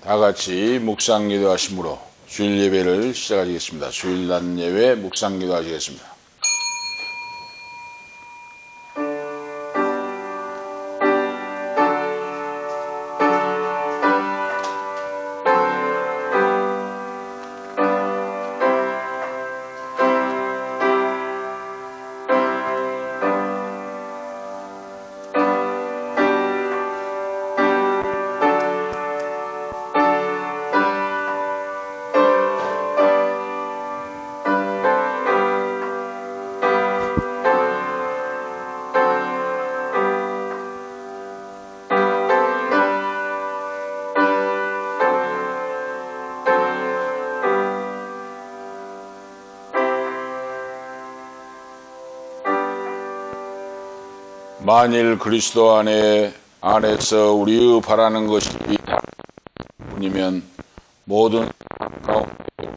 다 같이 묵상기도 하심으로 주일 예배를 시작하시겠습니다. 주일 낮 예배 묵상기도 하시겠습니다. 만일 그리스도 안에서 우리의 바라는 것이 다뿐이면 모든 가운데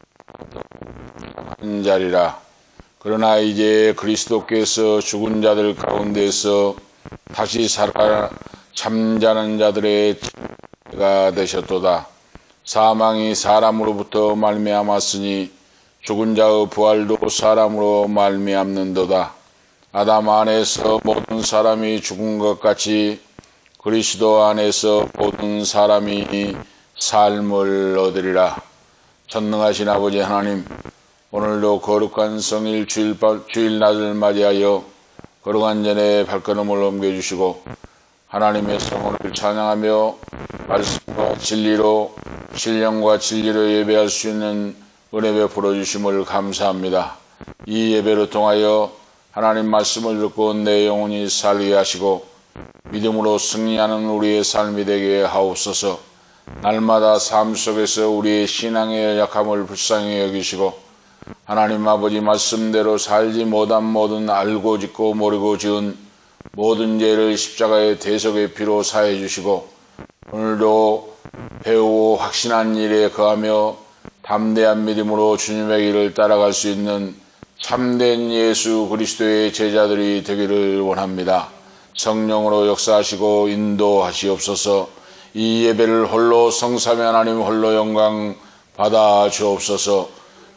한 자리라. 그러나 이제 그리스도께서 죽은 자들 가운데서 다시 살아 잠자는 자들의 가 되셨도다. 사망이 사람으로부터 말미암았으니 죽은 자의 부활도 사람으로 말미암는도다. 아담 안에서 모든 사람이 죽은 것 같이 그리스도 안에서 모든 사람이 삶을 얻으리라. 전능하신 아버지 하나님, 오늘도 거룩한 성일 주일낮을 맞이하여 거룩한 전에 발걸음을 옮겨주시고 하나님의 성을 찬양하며 말씀과 진리로 신령과 진리로 예배할 수 있는 은혜 베풀어 주심을 감사합니다. 이 예배를 통하여 하나님 말씀을 듣고 내 영혼이 살게 하시고 믿음으로 승리하는 우리의 삶이 되게 하옵소서. 날마다 삶 속에서 우리의 신앙의 약함을 불쌍히 여기시고 하나님 아버지 말씀대로 살지 못한 모든 알고 짓고 모르고 지은 모든 죄를 십자가의 대속의 피로 사해 주시고 오늘도 배우고 확신한 일에 거하며 담대한 믿음으로 주님의 길을 따라갈 수 있는 참된 예수 그리스도의 제자들이 되기를 원합니다. 성령으로 역사하시고 인도하시옵소서. 이 예배를 홀로 성삼위 하나님 홀로 영광 받아 주옵소서.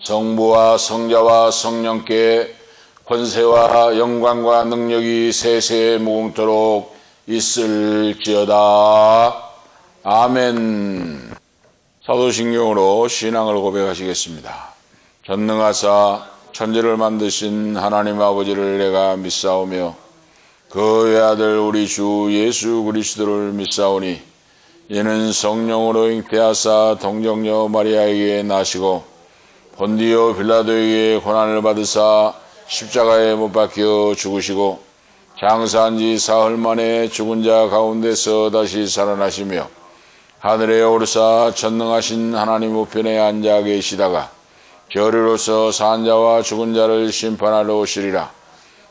성부와 성자와 성령께 권세와 영광과 능력이 세세 무궁토록 있을지어다. 아멘. 사도신경으로 신앙을 고백하시겠습니다. 전능하사 천지를 만드신 하나님 아버지를 내가 믿사오며 그 외아들 우리 주 예수 그리스도를 믿사오니 이는 성령으로 잉태하사 동정녀 마리아에게 나시고 본디오 빌라도에게 고난을 받으사 십자가에 못 박혀 죽으시고 장사한 지 사흘 만에 죽은 자 가운데서 다시 살아나시며 하늘에 오르사 전능하신 하나님 우편에 앉아 계시다가 결의로서 산 자와 죽은 자를 심판하러 오시리라.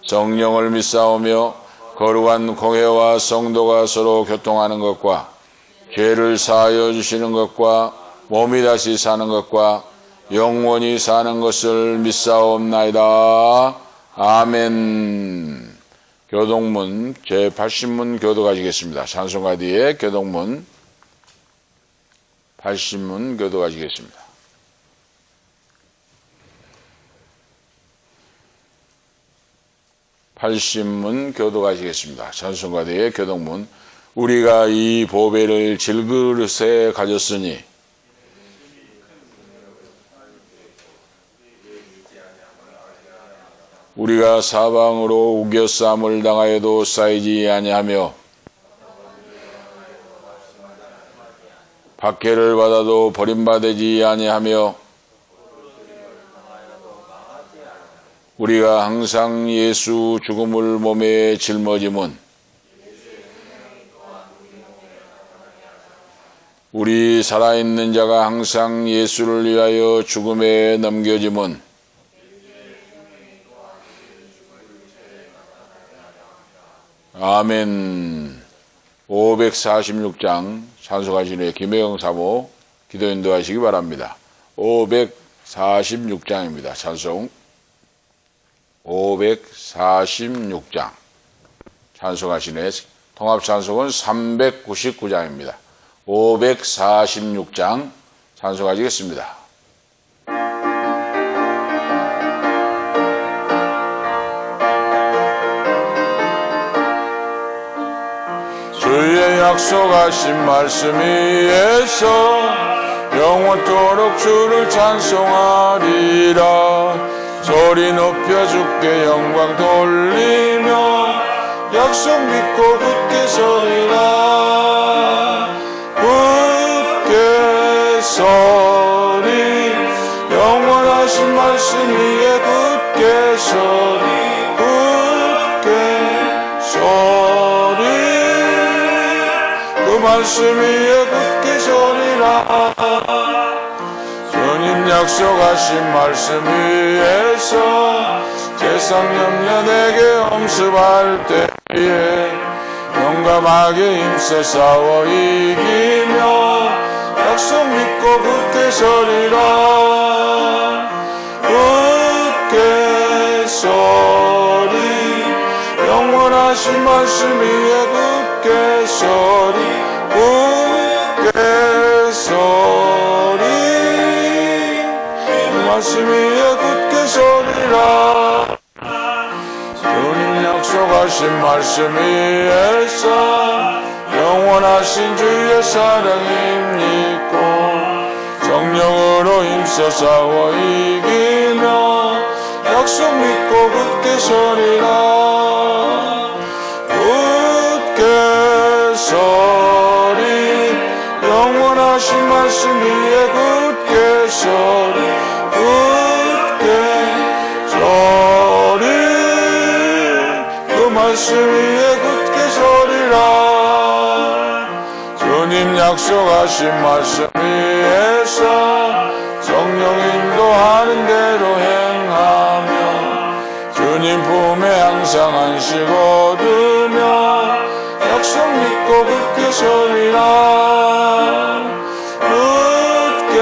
성령을 믿사오며 거룩한 공회와 성도가 서로 교통하는 것과 죄를 사하여 주시는 것과 몸이 다시 사는 것과 영원히 사는 것을 믿사옵나이다. 아멘. 교동문 제80문 교도가시겠습니다. 찬송가 뒤에 교동문 80문 교도가시겠습니다. 팔십문 교도가시겠습니다. 찬송가 뒤에 교동문. 우리가 이 보배를 질그릇에 가졌으니 우리가 사방으로 우겨싸움을 당하여도 쌓이지 아니하며 박해를 받아도 버림받지 아니하며 우리가 항상 예수 죽음을 몸에 짊어짐은 우리 살아있는 자가 항상 예수를 위하여 죽음에 넘겨짐은 아멘. 546장 찬송하시는 김혜영 사모 기도 인도하시기 바랍니다. 546장입니다. 찬송 546장 찬송하시네. 통합찬송은 399장입니다. 546장 찬송 가지겠습니다. 주의 약속하신 말씀 위에서 영원토록 주를 찬송하리라. 소리 높여 주께 영광 돌리며 약속 믿고 굳게 서리라. 굳게 서리 영원하신 말씀 위에 굳게 서리. 굳게 서리 그 말씀 위에 굳게 서리라. 주님 약속하신 말씀 위에서 세상 염려 내게 엄습할 때에 용감하게 힘써 싸워 이기며 약속 믿고 굳게 서리라. 굳게 서리 영원하신 말씀 위에 굳게 서리. 굳게 서리 그 말씀 위에 굳게 서리라. 주님 약속하신 말씀 위에서 영원하신 주의 사랑 힘입고 정령으로 힘써 싸워 이기며 약속 믿고 굳게 서리라. 굳게 서리 영원하신 말씀 위에 굳게 서리. 굳게 서리 그 말씀 위에 굳게 서리라. 주님 약속하신 말씀 위에서 성령 인도하는 대로 행하며 주님 품에 항상 안식 얻으며 약속 믿고 굳게 서리라. 굳게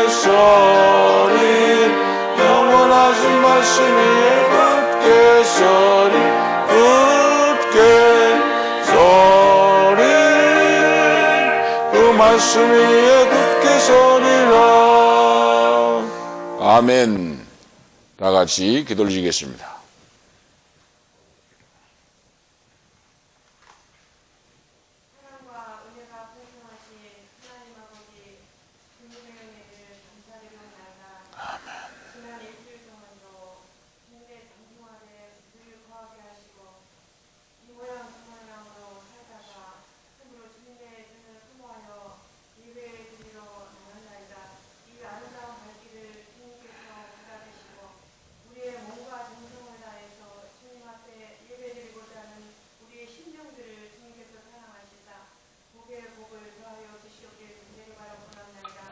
서리 영원하신 말씀 위에 굳게 서리. 굳게 서리 그 말씀 위에 굳게 서리라. 아멘. 다 같이 기도를 드리겠습니다.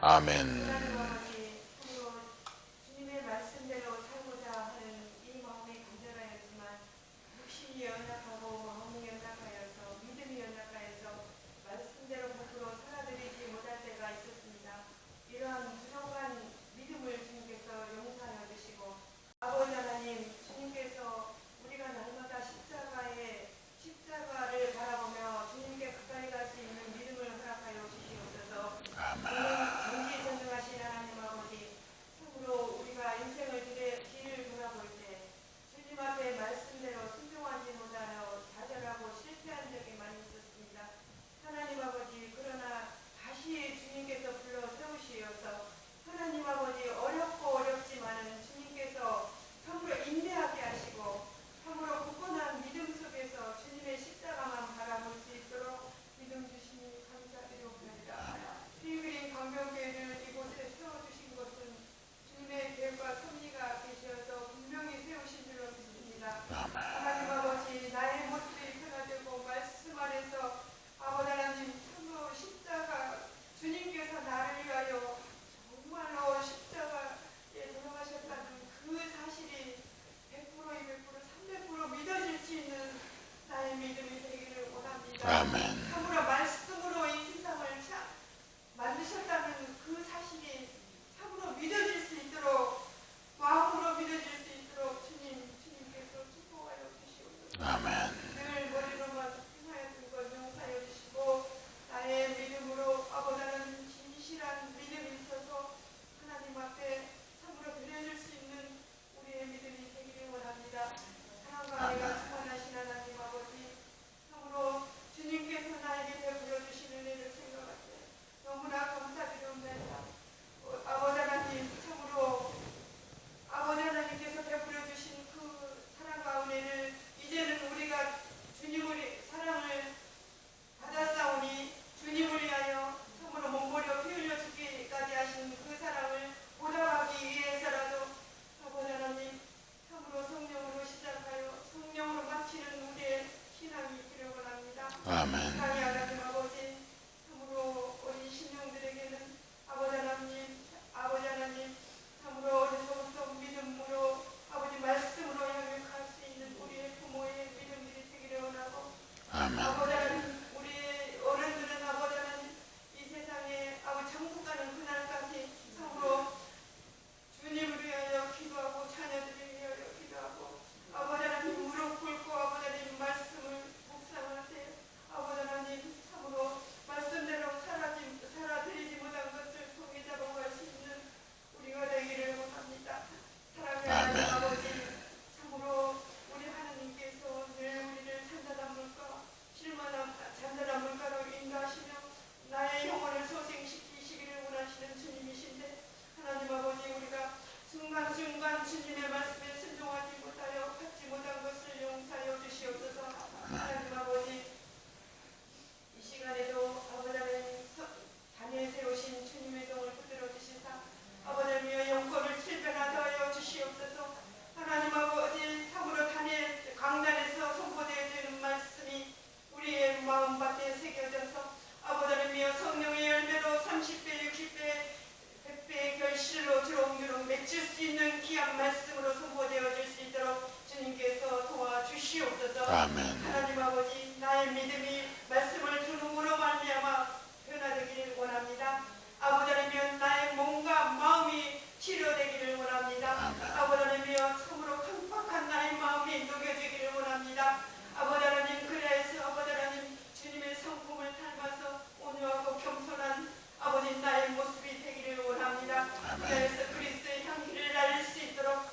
아멘. 주님의 말씀대로 살고자 하는 이 마음이 간절하였지만 육신이 연약하고 마음이 연약하여서 믿음이 연약하여서 말씀대로 100% 살아드리지 못할 때가 있었습니다. 이러한 부족한 믿음을 주님께서 용서하여 주시고 아버지 하나님 주님께서 우리가 날마다 십자가를 바라보며 주님께 가까이 갈 수 있는 믿음을 허락하여 주시옵소서. 전지전능하신 하나님 아버지 참으로 우리가 인생을 길을 돌아볼 때 주님 앞에 말씀대로 순종하지 못하여 좌절하고 실패한 적이 많이 있었습니다. 하나님 아버지 그러나 다시 주님께서 불러 세우시어서 하나님 아버지 어렵고 어렵지만은 주님께서 참으로 인내하게 하시고 참으로 굳건한 믿음 속에서 주님의 십자가만 바라볼 수 있도록 믿음 주시니 감사드리옵나이다. 피그린 강변교회를 이곳에 세워주신 것은 주님의 계획과 섭리가 계셔서 분명히 세우신 줄로 믿습니다. 하나님 아버지 나의 모습이 변화되고 말씀 안에서 아버지 하나님 참으로 십자가 주님께서 나를 위하여 정말로 십자가에 돌아가셨다는 그 사실이 100% 300% 믿어질 수 있는 나의 믿음이 되기를 원합니다. 아멘. 참으로 말씀으로 이 세상을 만드셨다는 그 사실이 참으로 믿어질 수 있도록 마음으로 믿어질 수 있도록 주님께서 축복하여 주시옵소서. 아멘. 늘 머리로만 행하였던 것 용서하여 주시고 나의 믿음으로 아멘. 사랑의 하나님 아버지, 참으로 우리 신령들에게는 아버지 하나님, 참으로 어려서부터 믿음으로 아버지 말씀으로 향해 갈 수 있는 우리의 부모의 믿음들이 되기를 원하고, 아멘. 아버지 하나님, 우리 어른들은 아버지 하나님, 이 세상에 아버지 천국 가는 그날까지 참으로 주님을 위하여 기도하고 자녀들을 위하여 기도하고 아버지 하나님 무릎 꿇고 아버지 하나님 말씀을 묵상하세요. 아버지 하나님 참으로 말씀대로 살아드리지 못한 것을 통해 잡아갈 수 있는 우리가 되기를 원합니다. 사랑하는 하나님 아버지, 참으로 우리 하나님께서 늘 우리를 잔잔한 물가로 인도하시며 나의 영혼을 소생시키시기를 원하시는 주님이신데, 하나님 아버지, 우리가 순간순간 주님의 말씀에 순종하지 못하여 받지 못한 것을 용서하여 주시옵소서. 하나님 아버지, 이 시간에도 아버지 하나님 단에 세우신 주님의 종을 붙들어 주시사 아버지 하나님의 영권을 실변하게 하여 주시옵소서. 하나님 아버지, 참으로 단에 강단에서 선포되어지는 말씀이 우리의 마음밭에 새겨져서 아버지 하나님이여 성령의 열매로 30배, 60배, 100배의 결실로 주렁주렁 맺힐 수 있는 귀한 말씀으로 선포되어질 수 있도록 주님께서 도와주시옵소서. 아멘. 하나님 아버지, 나의 믿음이 말씀을 들음으로 말미암아 변화되기를 원합니다. 아버지 하나님이여 나의 몸과 마음이 치료되기를 원합니다. 아버지 하나님이여 참으로 강팍한 나의 마음이 녹여지기를 원합니다. 아버지 하나님, 그래서 아버지 하나님 주님의 성품을 닮아서 온유하고 겸손한 아버지 나의 모습이 되기를 원합니다. 그래서 그리스도의 향기를 날릴 수 있도록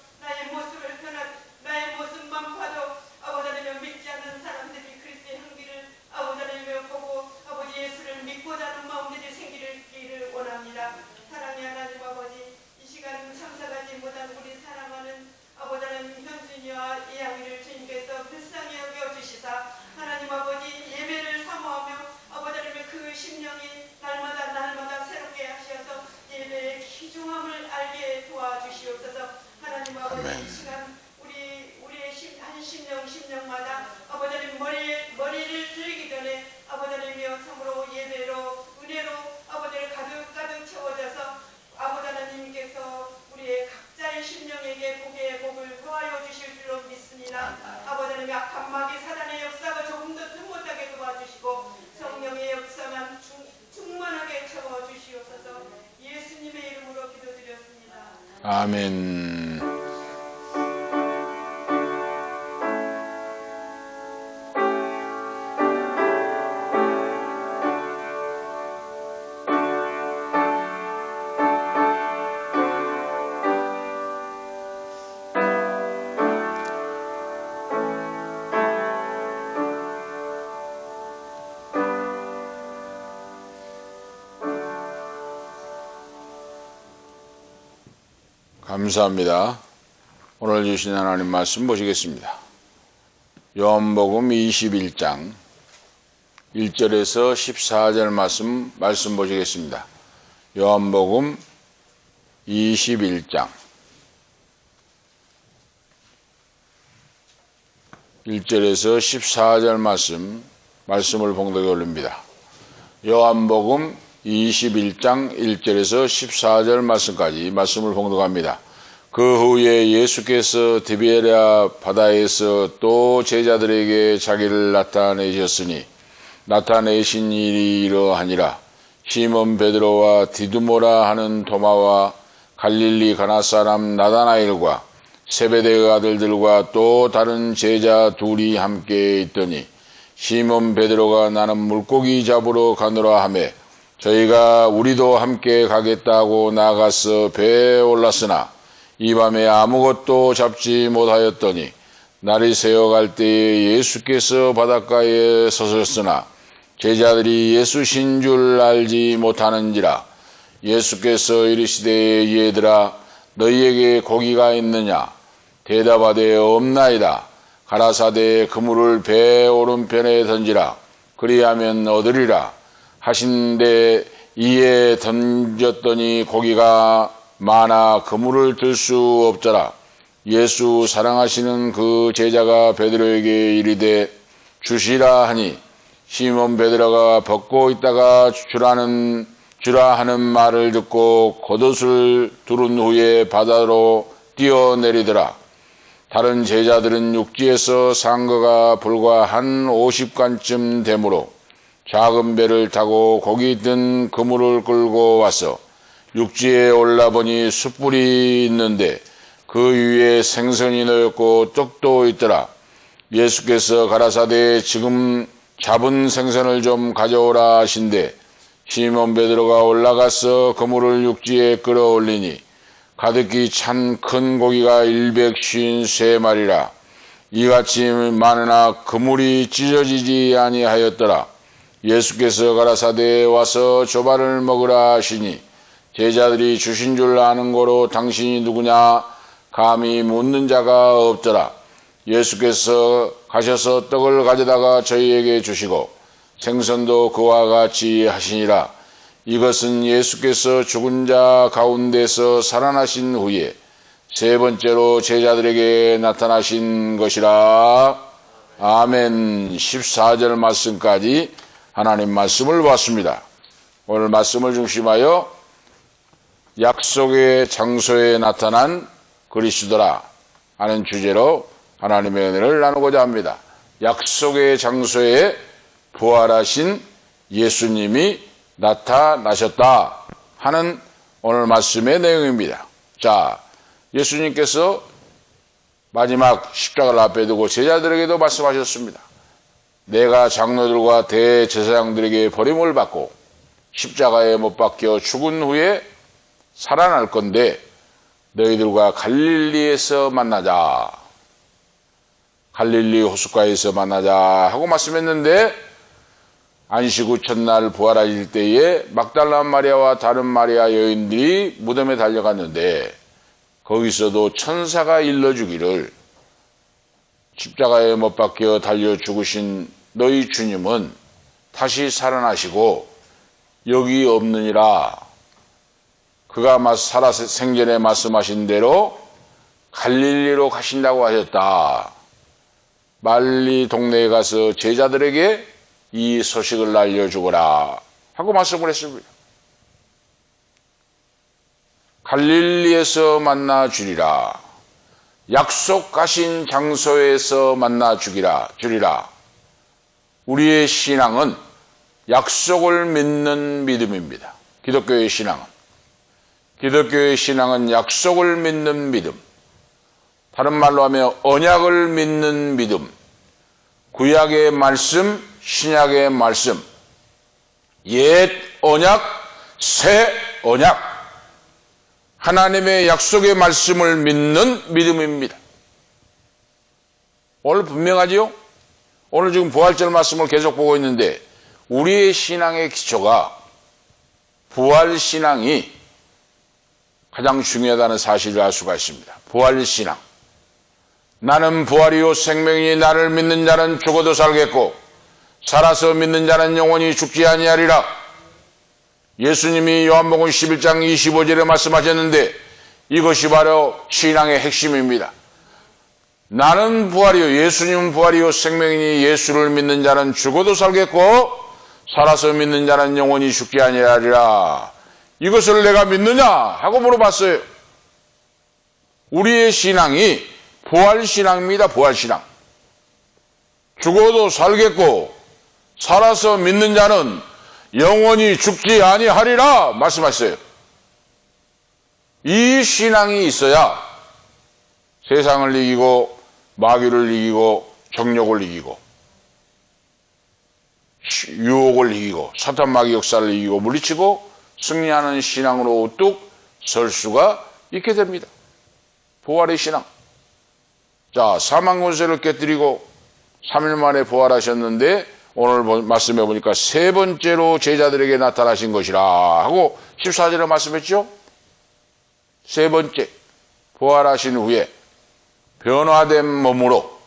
나의 모습만 봐도 아버지 하나님 믿지 않는 사람들이 그리스도의 향기를 아버지 하나님 보고 아버지 예수를 믿고자 하는 마음들이 생기기를 원합니다. 사랑의 하나님 아버지, 이 시간 참석하지 못한 우리 사랑하는 아버지 하나님 현준이와 이양이를 주님께서 불쌍히 여겨주시사 하나님 아버지 예배를 사모하며 아버지 하나님의 그 심령이 날마다 새롭게 하셔서 예배의 귀중함을 알게 도와주시옵소서. 하나님 아버지, 이 시간 우리의 한 심령마다 아버지 하나님 머리를 들기 전에 아버지 하나님이여 참으로 예배로 은혜로 아버지를 가득 채워져서 아버지 하나님께서 우리의 각자의 심령에게 복을 더하여 주실 줄로 믿습니다. 아버지 하나님, 악한 마귀 사단의 역사가 조금 더 못하게 도와주시고 성령의 역사만 충만하게 채워주시옵소서. 예수님의 이름으로 기도드렸습니다. 아멘. 감사합니다. 오늘 주신 하나님 말씀 보시겠습니다. 요한복음 21장 1절에서 14절 말씀 보시겠습니다. 요한복음 21장 1절에서 14절 말씀을 봉독에 올립니다. 요한복음 21장 1절에서 14절 말씀까지 말씀을 봉독합니다. 그 후에 예수께서 디베랴 바다에서 또 제자들에게 자기를 나타내셨으니 나타내신 일이 이러하니라. 시몬 베드로와 디두모라 하는 도마와 갈릴리 가나 사람 나다나엘과 세베대의 아들들과 또 다른 제자 둘이 함께 있더니 시몬 베드로가 나는 물고기 잡으러 가노라 하매 저희가 우리도 함께 가겠다고 나가서 배에 올랐으나 이 밤에 아무것도 잡지 못하였더니 날이 새어갈 때에 예수께서 바닷가에 서셨으나 제자들이 예수신 줄 알지 못하는지라. 예수께서 이르시되 얘들아 너희에게 고기가 있느냐? 대답하되 없나이다. 가라사대 그물을 배 오른편에 던지라. 그리하면 얻으리라 하신데 이에 던졌더니 고기가 많아 그물을 들 수 없더라. 예수 사랑하시는 그 제자가 베드로에게 이르되 주시라 하니 시몬 베드로가 벗고 있다가 주라 하는 말을 듣고 겉옷을 두른 후에 바다로 뛰어내리더라. 다른 제자들은 육지에서 산 거가 불과 한 50간쯤 되므로 작은 배를 타고 거기 든 그물을 끌고 와서 육지에 올라보니 숯불이 있는데 그 위에 생선이 놓였고 떡도 있더라. 예수께서 가라사대 지금 잡은 생선을 좀 가져오라 하신대 시몬 베드로가 올라가서 그물을 육지에 끌어올리니 가득히 찬 큰 고기가 153마리라. 이같이 많으나 그물이 찢어지지 아니하였더라. 예수께서 가라사대 와서 조발을 먹으라 하시니 제자들이 주신 줄 아는 거로 당신이 누구냐 감히 묻는 자가 없더라. 예수께서 가셔서 떡을 가져다가 저희에게 주시고 생선도 그와 같이 하시니라. 이것은 예수께서 죽은 자 가운데서 살아나신 후에 세 번째로 제자들에게 나타나신 것이라. 아멘. 14절 말씀까지 하나님 말씀을 보았습니다. 오늘 말씀을 중심하여 약속의 장소에 나타난 그리스도라 하는 주제로 하나님의 은혜를 나누고자 합니다. 약속의 장소에 부활하신 예수님이 나타나셨다 하는 오늘 말씀의 내용입니다. 자, 예수님께서 마지막 십자가를 앞에 두고 제자들에게도 말씀하셨습니다. 내가 장로들과 대제사장들에게 버림을 받고 십자가에 못 박혀 죽은 후에 살아날 건데 너희들과 갈릴리에서 만나자. 갈릴리 호숫가에서 만나자 하고 말씀했는데 안식 후 첫날 부활하실 때에 막달라 마리아와 다른 마리아 여인들이 무덤에 달려갔는데 거기서도 천사가 일러주기를 십자가에 못 박혀 달려 죽으신 너희 주님은 다시 살아나시고 여기 없느니라. 그가 살아 생전에 말씀하신 대로 갈릴리로 가신다고 하셨다. 말리 동네에 가서 제자들에게 이 소식을 알려주거라 하고 말씀을 했습니다. 갈릴리에서 만나 주리라. 약속하신 장소에서 만나 주리라. 우리의 신앙은 약속을 믿는 믿음입니다. 기독교의 신앙은 약속을 믿는 믿음. 다른 말로 하면 언약을 믿는 믿음. 구약의 말씀, 신약의 말씀. 옛 언약, 새 언약. 하나님의 약속의 말씀을 믿는 믿음입니다. 오늘 분명하지요? 오늘 지금 부활절 말씀을 계속 보고 있는데 우리의 신앙의 기초가 부활신앙이 가장 중요하다는 사실을 알 수가 있습니다. 부활신앙. 나는 부활이요 생명이니 나를 믿는 자는 죽어도 살겠고 살아서 믿는 자는 영원히 죽지 아니하리라. 예수님이 요한복음 11장 25절에 말씀하셨는데 이것이 바로 신앙의 핵심입니다. 나는 부활이요 예수님은 부활이요 생명이니 예수를 믿는 자는 죽어도 살겠고 살아서 믿는 자는 영원히 죽지 아니하리라. 이것을 내가 믿느냐 하고 물어봤어요. 우리의 신앙이 부활신앙입니다. 부활신앙. 죽어도 살겠고 살아서 믿는 자는 영원히 죽지 아니하리라 말씀하셨어요. 이 신앙이 있어야 세상을 이기고 마귀를 이기고 정욕을 이기고 유혹을 이기고 사탄 마귀 역사를 이기고 물리치고 승리하는 신앙으로 우뚝 설 수가 있게 됩니다. 부활의 신앙. 자, 사망 권세를 깨뜨리고 3일 만에 부활하셨는데 오늘 말씀해 보니까 세 번째로 제자들에게 나타나신 것이라 하고 14절에 말씀했죠. 세 번째 부활하신 후에 변화된 몸으로.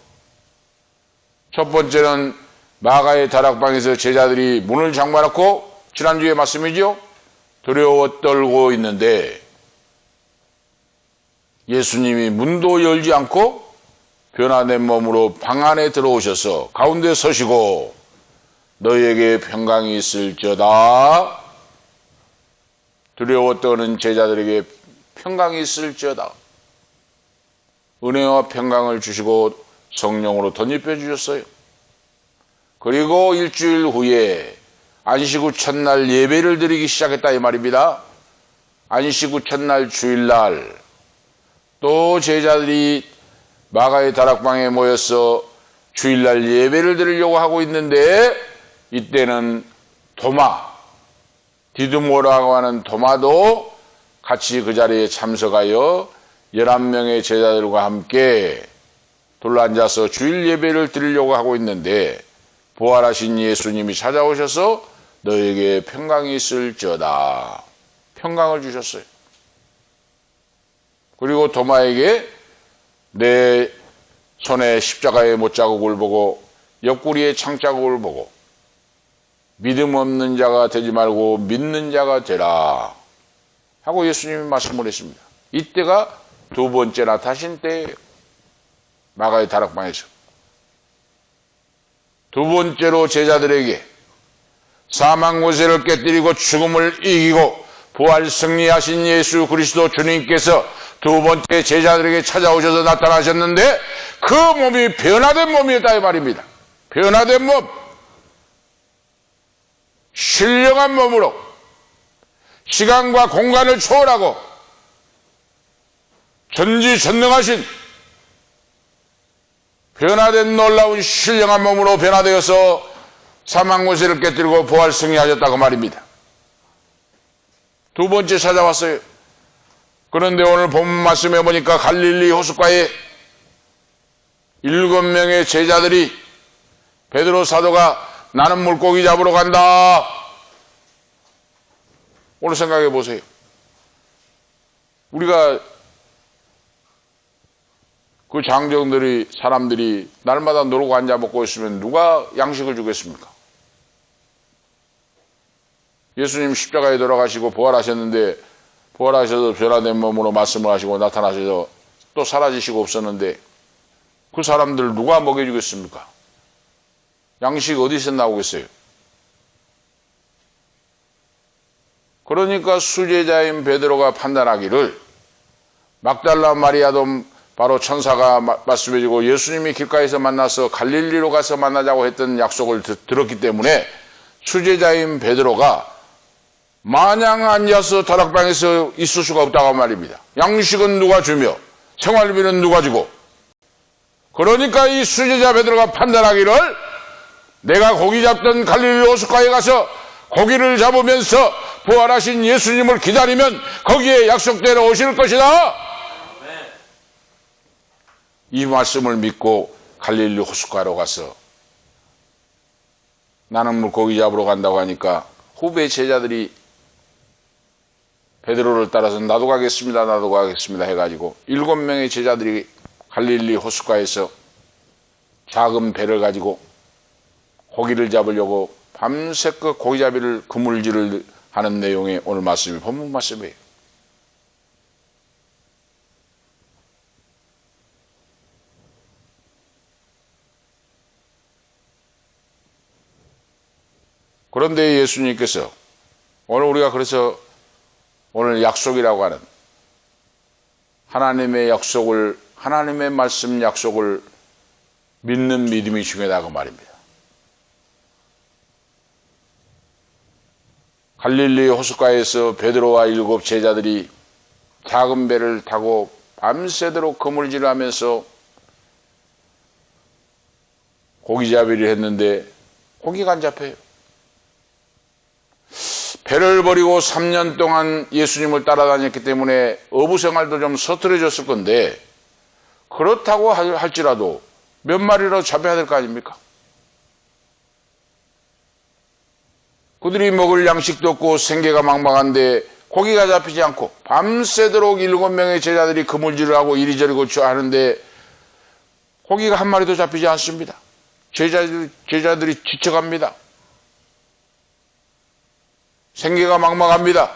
첫 번째는 마가의 다락방에서 제자들이 문을 잠가놓고 지난주에 말씀이죠. 두려워 떨고 있는데 예수님이 문도 열지 않고 변화된 몸으로 방 안에 들어오셔서 가운데 서시고 너희에게 평강이 있을지어다. 두려워 떠는 제자들에게 평강이 있을지어다. 은혜와 평강을 주시고 성령으로 덧입혀 주셨어요. 그리고 일주일 후에 안식 후 첫날 예배를 드리기 시작했다 이 말입니다. 안식 후 첫날 주일날 또 제자들이 마가의 다락방에 모여서 주일날 예배를 드리려고 하고 있는데 이때는 도마, 디두모라고 하는 도마도 같이 그 자리에 참석하여 11명의 제자들과 함께 둘러앉아서 주일 예배를 드리려고 하고 있는데 부활하신 예수님이 찾아오셔서 너에게 평강이 있을지어다. 평강을 주셨어요. 그리고 도마에게 내 손에 십자가의 못자국을 보고 옆구리의 창자국을 보고 믿음 없는 자가 되지 말고 믿는 자가 되라 하고 예수님이 말씀을 했습니다. 이때가 두 번째 나타나신 때예요. 마가의 다락방에서 두 번째로 제자들에게 사망 권세를 깨뜨리고 죽음을 이기고 부활 승리하신 예수 그리스도 주님께서 두 번째 제자들에게 찾아오셔서 나타나셨는데 그 몸이 변화된 몸이었다 이 말입니다. 변화된 몸, 신령한 몸으로 시간과 공간을 초월하고 전지전능하신 변화된 놀라운 신령한 몸으로 변화되어서 사망 권세를 깨뜨리고 부활 승리하셨다고 말입니다. 두 번째 찾아왔어요. 그런데 오늘 본문 말씀해 보니까 갈릴리 호숫가에 7명의 제자들이 베드로 사도가 나는 물고기 잡으러 간다. 오늘 생각해 보세요. 우리가 그 장정들이 사람들이 날마다 놀고 앉아 먹고 있으면 누가 양식을 주겠습니까? 예수님 십자가에 돌아가시고 부활하셨는데 부활하셔서 변화된 몸으로 말씀을 하시고 나타나셔서 또 사라지시고 없었는데 그 사람들 누가 먹여주겠습니까? 양식 어디서 나오겠어요? 그러니까 수제자인 베드로가 판단하기를 막달라 마리아도 바로 천사가 말씀해주고 예수님이 길가에서 만나서 갈릴리로 가서 만나자고 했던 약속을 들었기 때문에 수제자인 베드로가 마냥 앉아서 다락방에서 있을 수가 없다고 말입니다. 양식은 누가 주며 생활비는 누가 주고 그러니까 이 수제자 베드로가 판단하기를 내가 고기 잡던 갈릴리 호숫가에 가서 고기를 잡으면서 부활하신 예수님을 기다리면 거기에 약속대로 오실 것이다. 이 말씀을 믿고 갈릴리 호숫가로 가서 나는 물고기 잡으러 간다고 하니까 후배 제자들이 베드로를 따라서 나도 가겠습니다 해가지고 7명의 제자들이 갈릴리 호숫가에서 작은 배를 가지고 고기를 잡으려고 밤새껏 고기잡이를 그물질을 하는 내용의 오늘 말씀이 본문 말씀이에요. 그런데 예수님께서 오늘 우리가 그래서 오늘 약속이라고 하는 하나님의 약속을 하나님의 말씀 약속을 믿는 믿음이 중요하다고 말입니다. 갈릴리 호숫가에서 베드로와 7 제자들이 작은 배를 타고 밤새도록 그물질을 하면서 고기잡이를 했는데 고기가 안 잡혀요. 배를 버리고 3년 동안 예수님을 따라다녔기 때문에 어부 생활도 좀 서투러졌을 건데 그렇다고 할지라도 몇 마리라도 잡아야 될 거 아닙니까? 그들이 먹을 양식도 없고 생계가 막막한데 고기가 잡히지 않고 밤새도록 7명의 제자들이 그물질을 하고 이리저리 고쳐 하는데 고기가 한 마리도 잡히지 않습니다. 제자들이 지쳐갑니다. 생계가 막막합니다.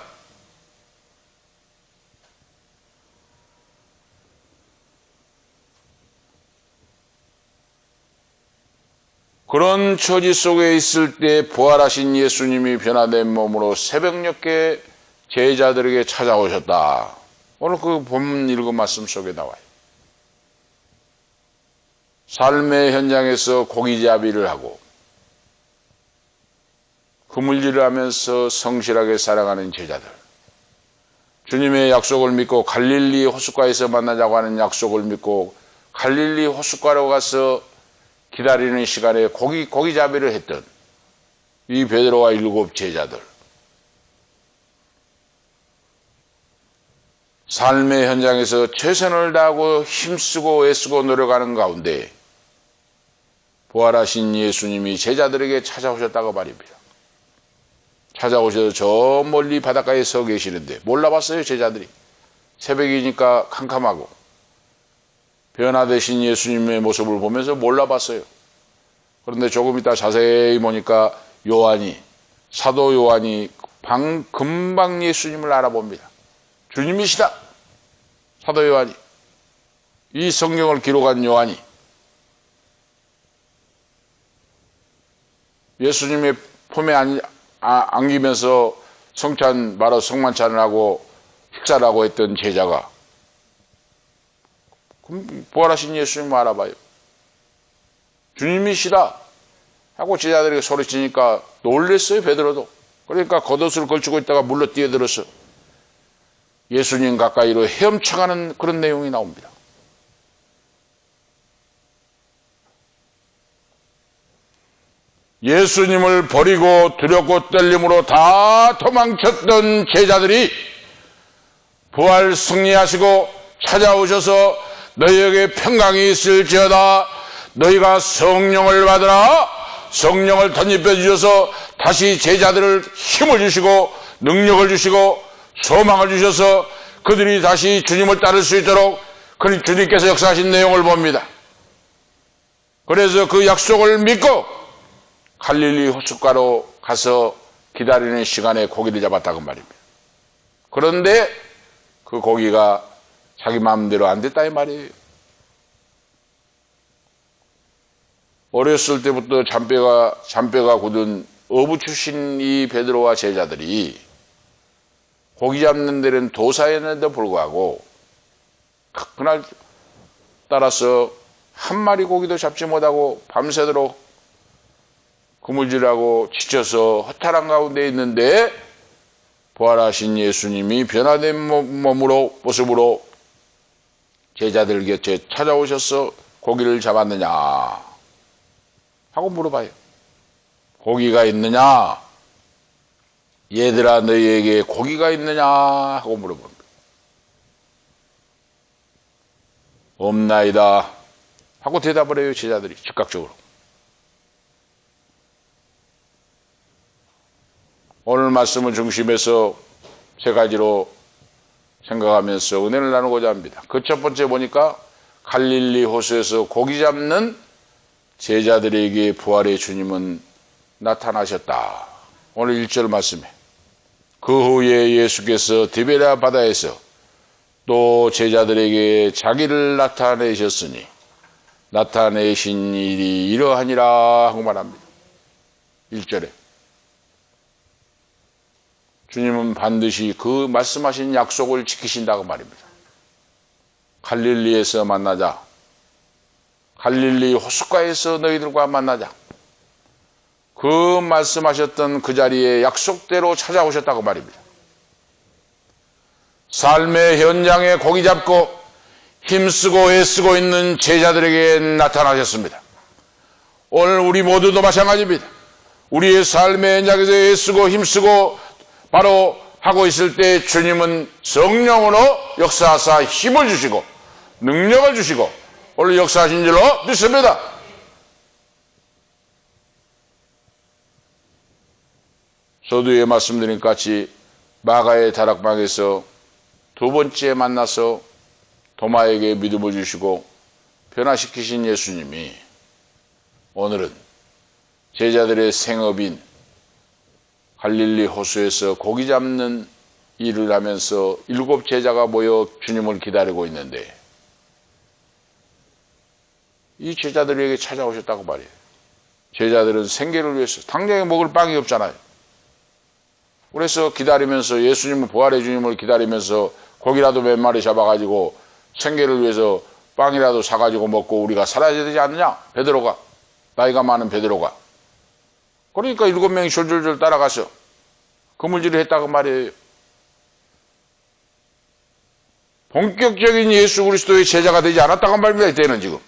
그런 처지 속에 있을 때 부활하신 예수님이 변화된 몸으로 새벽녘에 제자들에게 찾아오셨다. 오늘 그 본문 읽은 말씀 속에 나와요. 삶의 현장에서 고기잡이를 하고 그물질을 하면서 성실하게 살아가는 제자들, 주님의 약속을 믿고 갈릴리 호숫가에서 만나자고 하는 약속을 믿고 갈릴리 호숫가로 가서 기다리는 시간에 고기잡이를 했던 이 베드로와 7 제자들, 삶의 현장에서 최선을 다하고 힘쓰고 애쓰고 노력하는 가운데 부활하신 예수님이 제자들에게 찾아오셨다고 말입니다. 찾아오셔서 저 멀리 바닷가에 서 계시는데 몰라봤어요. 제자들이 새벽이니까 캄캄하고 변화되신 예수님의 모습을 보면서 몰라봤어요. 그런데 조금 있다 자세히 보니까 사도 요한이 금방 예수님을 알아봅니다. 주님이시다. 사도 요한이, 이 성경을 기록한 요한이 예수님의 품에 안기면서 바로 성만찬을 하고 식사를 하고 했던 제자가 그럼 부활하신 예수님을 알아봐요. 주님이시다 하고 제자들에게 소리치니까 놀랬어요. 베드로도. 그러니까 겉옷을 걸치고 있다가 물러 뛰어들어서 예수님 가까이로 헤엄쳐가는 그런 내용이 나옵니다. 예수님을 버리고 두렵고 떨림으로 다 도망쳤던 제자들이 부활 승리하시고 찾아오셔서 너희에게 평강이 있을지어다. 너희가 성령을 받으라. 성령을 덧입혀 주셔서 다시 제자들을 힘을 주시고 능력을 주시고 소망을 주셔서 그들이 다시 주님을 따를 수 있도록 주님께서 역사하신 내용을 봅니다. 그래서 그 약속을 믿고 갈릴리 호숫가로 가서 기다리는 시간에 고기를 잡았다고 말입니다. 그런데 그 고기가 자기 마음대로 안 됐다 이 말이에요. 어렸을 때부터 잔뼈가 굳은 어부 출신 이 베드로와 제자들이 고기 잡는 데는 도사였는데도 불구하고 그날 따라서 한 마리 고기도 잡지 못하고 밤새도록 그물질하고 지쳐서 허탈한 가운데 있는데 부활하신 예수님이 변화된 모습으로 제자들 곁에 찾아오셔서 고기를 잡았느냐 하고 물어봐요. 고기가 있느냐? 얘들아 너희에게 고기가 있느냐? 하고 물어봅니다. 없나이다 하고 대답을 해요. 제자들이 즉각적으로. 오늘 말씀을 중심해서 세 가지로 생각하면서 은혜를 나누고자 합니다. 그 첫 번째 보니까 갈릴리 호수에서 고기 잡는 제자들에게 부활의 주님은 나타나셨다. 오늘 1절 말씀에 그 후에 예수께서 디베랴 바다에서 또 제자들에게 자기를 나타내셨으니 나타내신 일이 이러하니라 하고 말합니다. 1절에 주님은 반드시 그 말씀하신 약속을 지키신다고 말입니다. 갈릴리에서 만나자. 갈릴리 호숫가에서 너희들과 만나자. 그 말씀하셨던 그 자리에 약속대로 찾아오셨다고 말입니다. 삶의 현장에 고기 잡고 힘쓰고 애쓰고 있는 제자들에게 나타나셨습니다. 오늘 우리 모두도 마찬가지입니다. 우리의 삶의 현장에서 애쓰고 힘쓰고 바로 하고 있을 때 주님은 성령으로 역사하사 힘을 주시고 능력을 주시고 오늘 역사하신 줄로 믿습니다. 서두에 말씀드린 같이 마가의 다락방에서 두 번째 만나서 도마에게 믿음을 주시고 변화시키신 예수님이 오늘은 제자들의 생업인 갈릴리 호수에서 고기 잡는 일을 하면서 7 제자가 모여 주님을 기다리고 있는데 이 제자들에게 찾아오셨다고 말이에요. 제자들은 생계를 위해서 당장에 먹을 빵이 없잖아요. 그래서 기다리면서 예수님을 부활의 주님을 기다리면서 고기라도 몇 마리 잡아가지고 생계를 위해서 빵이라도 사가지고 먹고 우리가 살아야 되지 않느냐? 베드로가, 나이가 많은 베드로가. 그러니까 7명이 졸졸졸 따라가서 그물질을 했다고 말이에요. 본격적인 예수 그리스도의 제자가 되지 않았다고 말입니다. 이때는 지금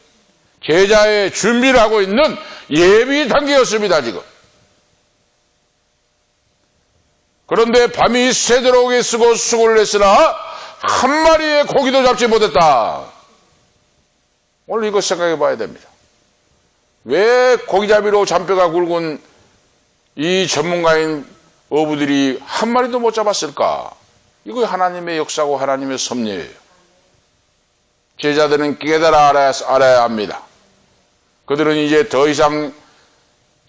제자의 준비를 하고 있는 예비 단계였습니다. 지금. 그런데 밤이 새도록 애쓰고 수고를 했으나 한 마리의 고기도 잡지 못했다. 오늘 이거 생각해 봐야 됩니다. 왜 고기잡이로 잔뼈가 굵은 이 전문가인 어부들이 한 마리도 못 잡았을까? 이거 하나님의 역사고 하나님의 섭리예요. 제자들은 깨달아 알아야 합니다. 그들은 이제 더 이상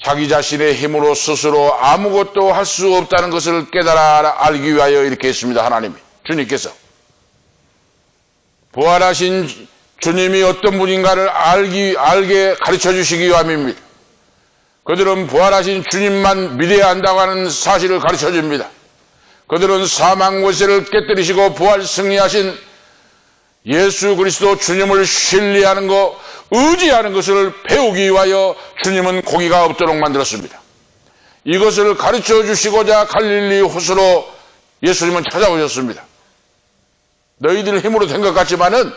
자기 자신의 힘으로 스스로 아무것도 할 수 없다는 것을 깨달아 알기 위하여 이렇게 했습니다. 하나님이, 주님께서. 부활하신 주님이 어떤 분인가를 알게 가르쳐 주시기 위함입니다. 그들은 부활하신 주님만 믿어야 한다고 하는 사실을 가르쳐 줍니다. 그들은 사망 권세를 깨뜨리시고 부활 승리하신 예수 그리스도 주님을 신뢰하는 것, 의지하는 것을 배우기 위하여 주님은 고기가 없도록 만들었습니다. 이것을 가르쳐 주시고자 갈릴리 호수로 예수님은 찾아오셨습니다. 너희들 힘으로 된 것 같지만은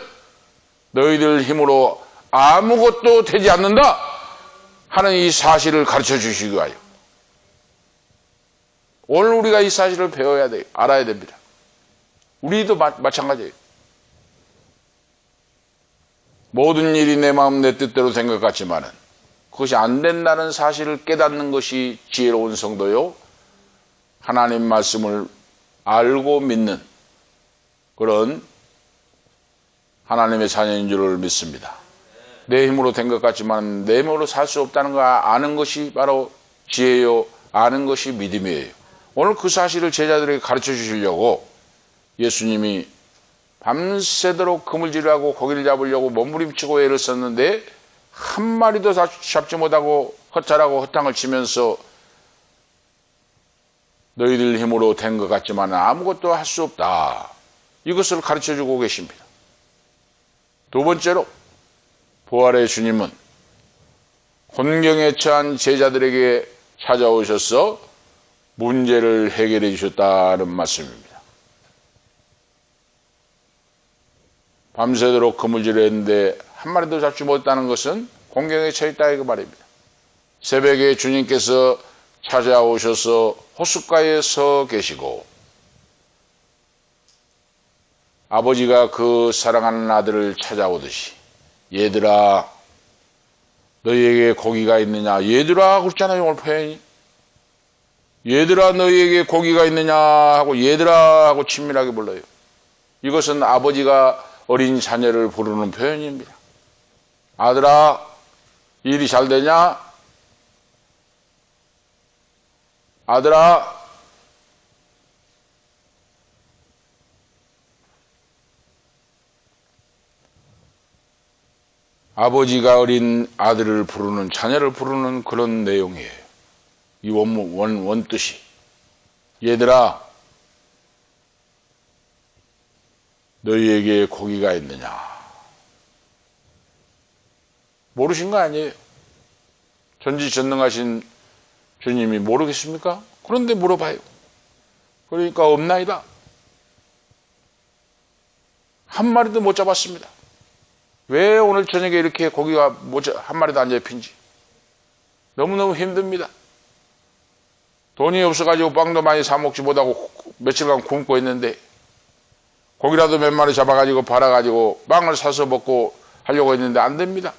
너희들 힘으로 아무것도 되지 않는다 하는 이 사실을 가르쳐 주시기 위하여. 오늘 우리가 이 사실을 배워야 돼요. 알아야 됩니다. 우리도 마찬가지예요. 모든 일이 내 마음 내 뜻대로 된 것 같지만은 그것이 안 된다는 사실을 깨닫는 것이 지혜로운 성도요, 하나님 말씀을 알고 믿는 그런 하나님의 자녀인 줄을 믿습니다. 내 힘으로 된 것 같지만 내 힘으로 살 수 없다는 거 아는 것이 바로 지혜요, 아는 것이 믿음이에요. 오늘 그 사실을 제자들에게 가르쳐 주시려고 예수님이 밤새도록 그물질을 하고 고기를 잡으려고 몸부림치고 애를 썼는데 한 마리도 잡지 못하고 허탈하고 허탕을 치면서 너희들 힘으로 된 것 같지만 아무것도 할 수 없다, 이것을 가르쳐 주고 계십니다. 두 번째로, 부활의 주님은 곤경에 처한 제자들에게 찾아오셔서 문제를 해결해 주셨다는 말씀입니다. 밤새도록 그물질을 했는데 한 마리도 잡지 못했다는 것은 곤경에 처했다 이거 말입니다. 새벽에 주님께서 찾아오셔서 호숫가에 서 계시고 아버지가 그 사랑하는 아들을 찾아오듯이 얘들아 너희에게 고기가 있느냐, 얘들아 그렇잖아요. 오늘 표현이 얘들아 너희에게 고기가 있느냐 하고 얘들아 하고 친밀하게 불러요. 이것은 아버지가 어린 자녀를 부르는 표현입니다. 아들아 일이 잘 되냐? 아들아 아버지가 어린 아들을 부르는, 자녀를 부르는 그런 내용이에요. 이 원뜻이. 얘들아 너희에게 고기가 있느냐? 모르신 거 아니에요? 전지전능하신 주님이 모르겠습니까? 그런데 물어봐요. 그러니까 없나이다. 한 마리도 못 잡았습니다. 왜 오늘 저녁에 이렇게 고기가 한 마리도 안 잡힌지 너무너무 힘듭니다. 돈이 없어가지고 빵도 많이 사 먹지 못하고 며칠간 굶고 있는데 고기라도 몇 마리 잡아가지고 팔아가지고 빵을 사서 먹고 하려고 했는데 안 됩니다.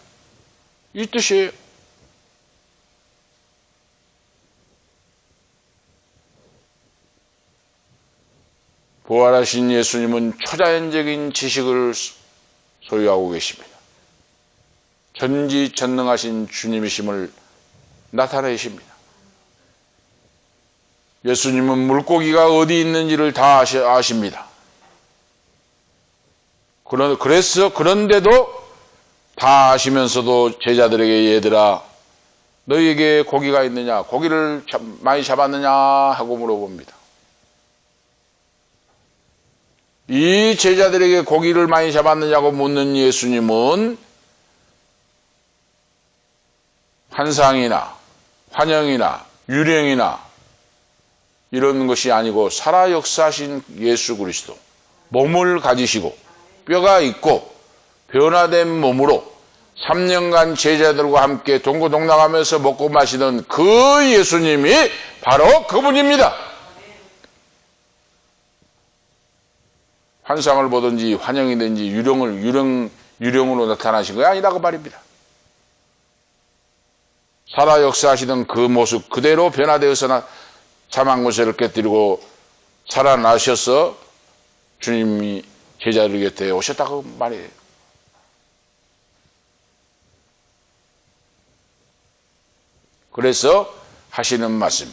이 뜻이에요. 부활하신 예수님은 초자연적인 지식을 소유하고 계십니다. 전지전능하신 주님이심을 나타내십니다. 예수님은 물고기가 어디 있는지를 다 아십니다. 그런데도 다 아시면서도 제자들에게 얘들아 너희에게 고기가 있느냐? 고기를 많이 잡았느냐? 하고 물어봅니다. 이 제자들에게 고기를 많이 잡았느냐고 묻는 예수님은 환상이나 환영이나 유령이나 이런 것이 아니고 살아 역사하신 예수 그리스도, 몸을 가지시고 뼈가 있고 변화된 몸으로 3년간 제자들과 함께 동고동락하면서 먹고 마시던 그 예수님이 바로 그분입니다. 환상을 보든지 환영이든지 유령으로 나타나신 것이 아니라고 말입니다. 살아 역사하시던 그 모습 그대로 변화되어서 자망고세를 깨뜨리고 살아나셔서 주님이 제자들 곁에 오셨다고 말이에요. 그래서 하시는 말씀이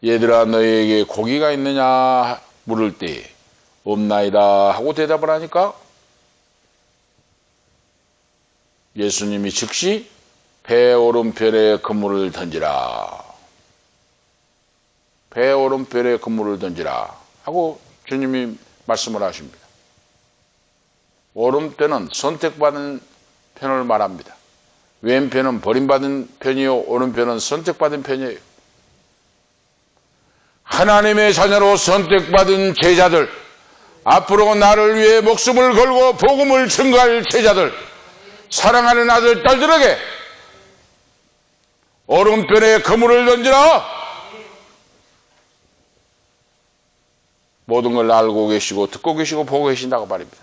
얘들아 너희에게 고기가 있느냐 물을 때에 없나이다 하고 대답을 하니까 예수님이 즉시 배 오른편에 그물을 던지라. 배 오른편에 그물을 던지라 하고 주님이 말씀을 하십니다. 오른편은 선택받은 편을 말합니다. 왼편은 버림받은 편이요 오른편은 선택받은 편이에요. 하나님의 자녀로 선택받은 제자들, 앞으로 나를 위해 목숨을 걸고 복음을 증거할 제자들, 사랑하는 아들 딸들에게 오른편에 그물을 던지라. 모든 걸 알고 계시고 듣고 계시고 보고 계신다고 말입니다.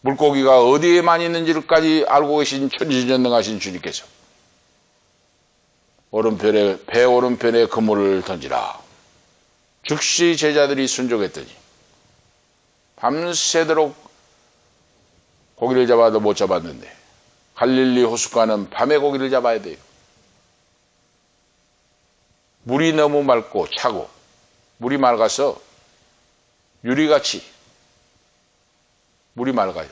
물고기가 어디에 많이 있는지까지 알고 계신 천지전능하신 주님께서 배 오른편에 그물을 던지라. 즉시 제자들이 순종했더니 밤새도록 고기를 잡아도 못 잡았는데 갈릴리 호숫가는 밤에 고기를 잡아야 돼요. 물이 너무 맑고 차고 물이 맑아서 유리같이 물이 맑아요.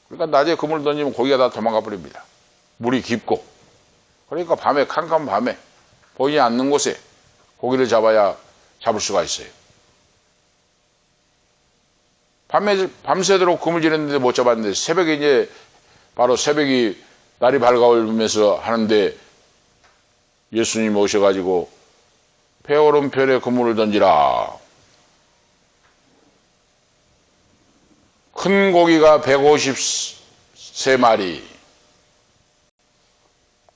그러니까 낮에 그물을 던지면 고기가 다 도망가 버립니다. 물이 깊고. 그러니까 밤에 캄캄한 밤에 보이지 않는 곳에 고기를 잡아야 잡을 수가 있어요. 밤새도록 그물질했는데 못 잡았는데 새벽에 이제 바로 새벽이 날이 밝아오면서 하는데 예수님이 오셔가지고 배 오른편에 그물을 던지라. 큰 고기가 153마리.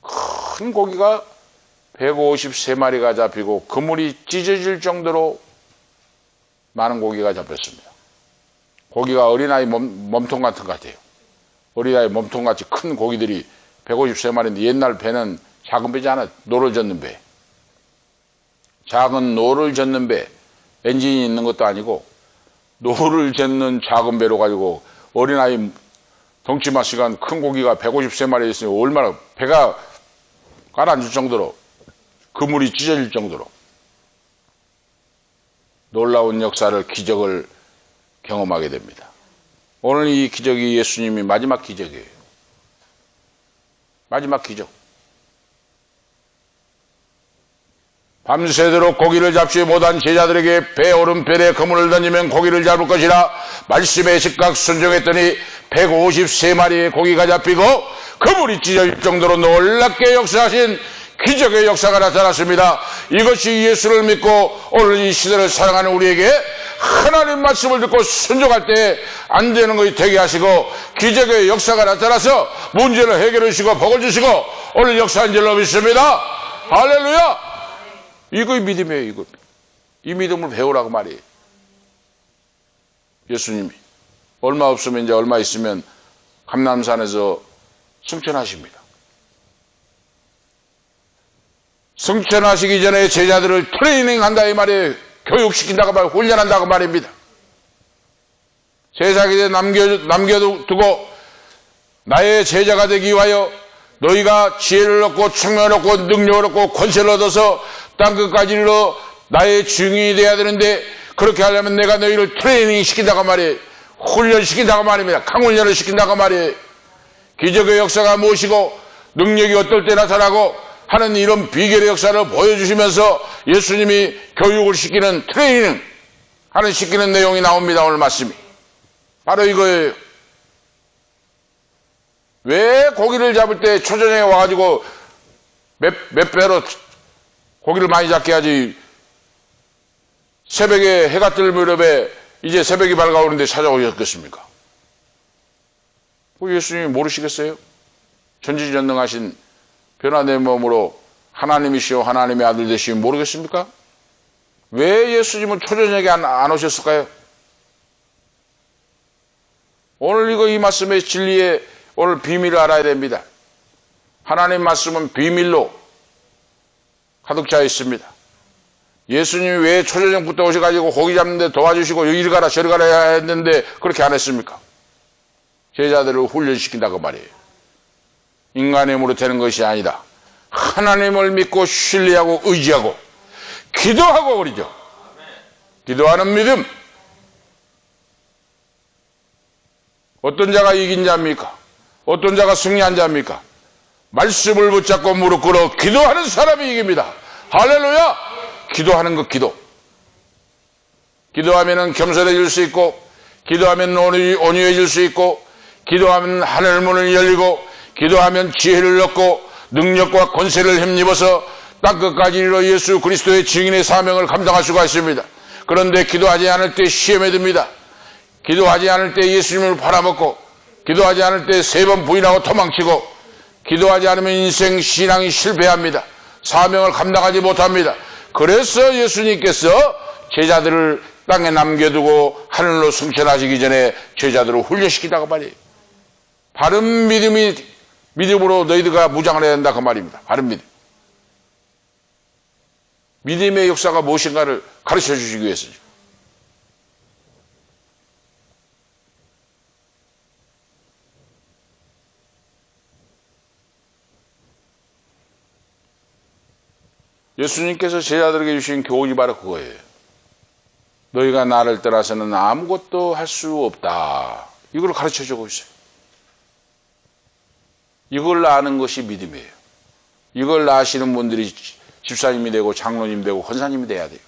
큰 고기가 153마리가 잡히고 그물이 찢어질 정도로 많은 고기가 잡혔습니다. 고기가 어린아이 몸통 같은 것 같아요. 어린아이 몸통같이 큰 고기들이 153마리인데 옛날 배는 작은 배지 않아요. 노를 젓는 배. 작은 노를 젓는 배. 엔진이 있는 것도 아니고 노를 젓는 작은 배로 가지고 어린아이 덩치만 시간 큰 고기가 153마리 있으니 얼마나 배가 가라앉을 정도로 그물이 찢어질 정도로 놀라운 역사를 기적을 경험하게 됩니다. 오늘 이 기적이 예수님이 마지막 기적이에요. 마지막 기적. 밤새도록 고기를 잡지 못한 제자들에게 배 오른편에 그물을 던지면 고기를 잡을 것이라 말씀에 즉각 순종했더니 153마리의 고기가 잡히고 그물이 찢어질 정도로 놀랍게 역사하신 기적의 역사가 나타났습니다. 이것이 예수를 믿고 오늘 이 시대를 사랑하는 우리에게 하나님 말씀을 듣고 순종할 때 안 되는 것이 되게 하시고 기적의 역사가 나타나서 문제를 해결해 주시고 복을 주시고 오늘 역사한 줄로 믿습니다. 할렐루야. 이거 믿음이에요. 이거. 이 믿음을 배우라고 말이에요. 예수님이 얼마 없으면 이제 얼마 있으면 감람산에서 승천하십니다. 승천하시기 전에 제자들을 트레이닝 한다 이 말이에요. 교육시킨다고 말이에요. 훈련한다고 말입니다. 세상에 남겨두고 나의 제자가 되기 위하여 너희가 지혜를 얻고 총명을 얻고 능력을 얻고 권세를 얻어서 땅끝까지 이르러 나의 증인이 되어야 되는데 그렇게 하려면 내가 너희를 트레이닝 시킨다고 말이에요. 훈련시킨다고 말입니다. 강훈련을 시킨다고 말이에요. 기적의 역사가 무엇이고 능력이 어떨 때 나타나고 하는 이런 비결의 역사를 보여주시면서 예수님이 교육을 시키는 트레이닝 하는 시키는 내용이 나옵니다. 오늘 말씀이 바로 이거예요. 왜 고기를 잡을 때 초저녁에 와가지고 몇 배로 고기를 많이 잡게 하지 새벽에 해가 뜰 무렵에 이제 새벽이 밝아오는데 찾아오셨겠습니까? 예수님이 모르시겠어요? 전지전능하신 변화된 몸으로 하나님이시오 하나님의 아들 되시면 모르겠습니까? 왜 예수님은 초저녁에 안 오셨을까요? 오늘 이 말씀의 진리의 오늘 비밀을 알아야 됩니다. 하나님 말씀은 비밀로 가득 차 있습니다. 예수님이 왜 초저녁부터 오셔가지고 고기 잡는데 도와주시고 이리 가라 저리 가라 했는데 그렇게 안 했습니까? 제자들을 훈련시킨다고 말이에요. 인간의 힘으로 되는 것이 아니다. 하나님을 믿고 신뢰하고 의지하고 기도하고 그러죠. 기도하는 믿음. 어떤 자가 이긴 자입니까? 어떤 자가 승리한 자입니까? 말씀을 붙잡고 무릎 꿇어 기도하는 사람이 이깁니다. 할렐루야! 기도하는 것 기도. 기도하면 겸손해질 수 있고 기도하면 온유해질 수 있고 기도하면 하늘 문을 열리고 기도하면 지혜를 얻고 능력과 권세를 힘입어서 땅끝까지 이르러 예수 그리스도의 증인의 사명을 감당할 수가 있습니다. 그런데 기도하지 않을 때 시험에 듭니다. 기도하지 않을 때 예수님을 팔아먹고 기도하지 않을 때 3번 부인하고 도망치고 기도하지 않으면 인생 신앙이 실패합니다. 사명을 감당하지 못합니다. 그래서 예수님께서 제자들을 땅에 남겨두고 하늘로 승천하시기 전에 제자들을 훈련시키다가 말이에요. 바른 믿음으로 너희들과 무장을 해야 된다 그 말입니다. 바른 믿음. 믿음의 역사가 무엇인가를 가르쳐 주시기 위해서죠. 예수님께서 제자들에게 주신 교훈이 바로 그거예요. 너희가 나를 떠나서는 아무것도 할 수 없다. 이걸 가르쳐 주고 있어요. 이걸 아는 것이 믿음이에요. 이걸 아시는 분들이 집사님이 되고 장로님 되고 권사님이 돼야 돼요.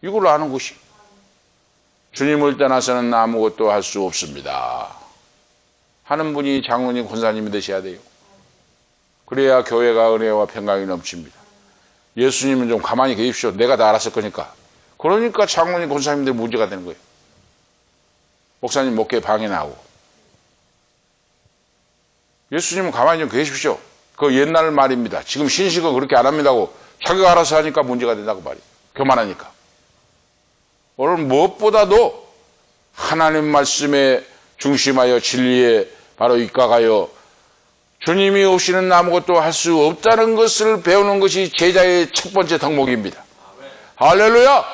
이걸 아는 것이. 주님을 떠나서는 아무것도 할 수 없습니다. 하는 분이 장로님 권사님이 되셔야 돼요. 그래야 교회가 은혜와 평강이 넘칩니다. 예수님은 좀 가만히 계십시오. 내가 다 알았을 거니까. 그러니까 장로님 권사님들 문제가 되는 거예요. 목사님 목회 방해나고. 예수님은 가만히 좀 계십시오. 그 옛날 말입니다. 지금 신식은 그렇게 안 합니다고 자기가 알아서 하니까 문제가 된다고 말이에요. 교만하니까. 오늘 무엇보다도 하나님 말씀에 중심하여 진리에 바로 입각하여 주님이 없이는 아무것도 할 수 없다는 것을 배우는 것이 제자의 첫 번째 덕목입니다. 할렐루야!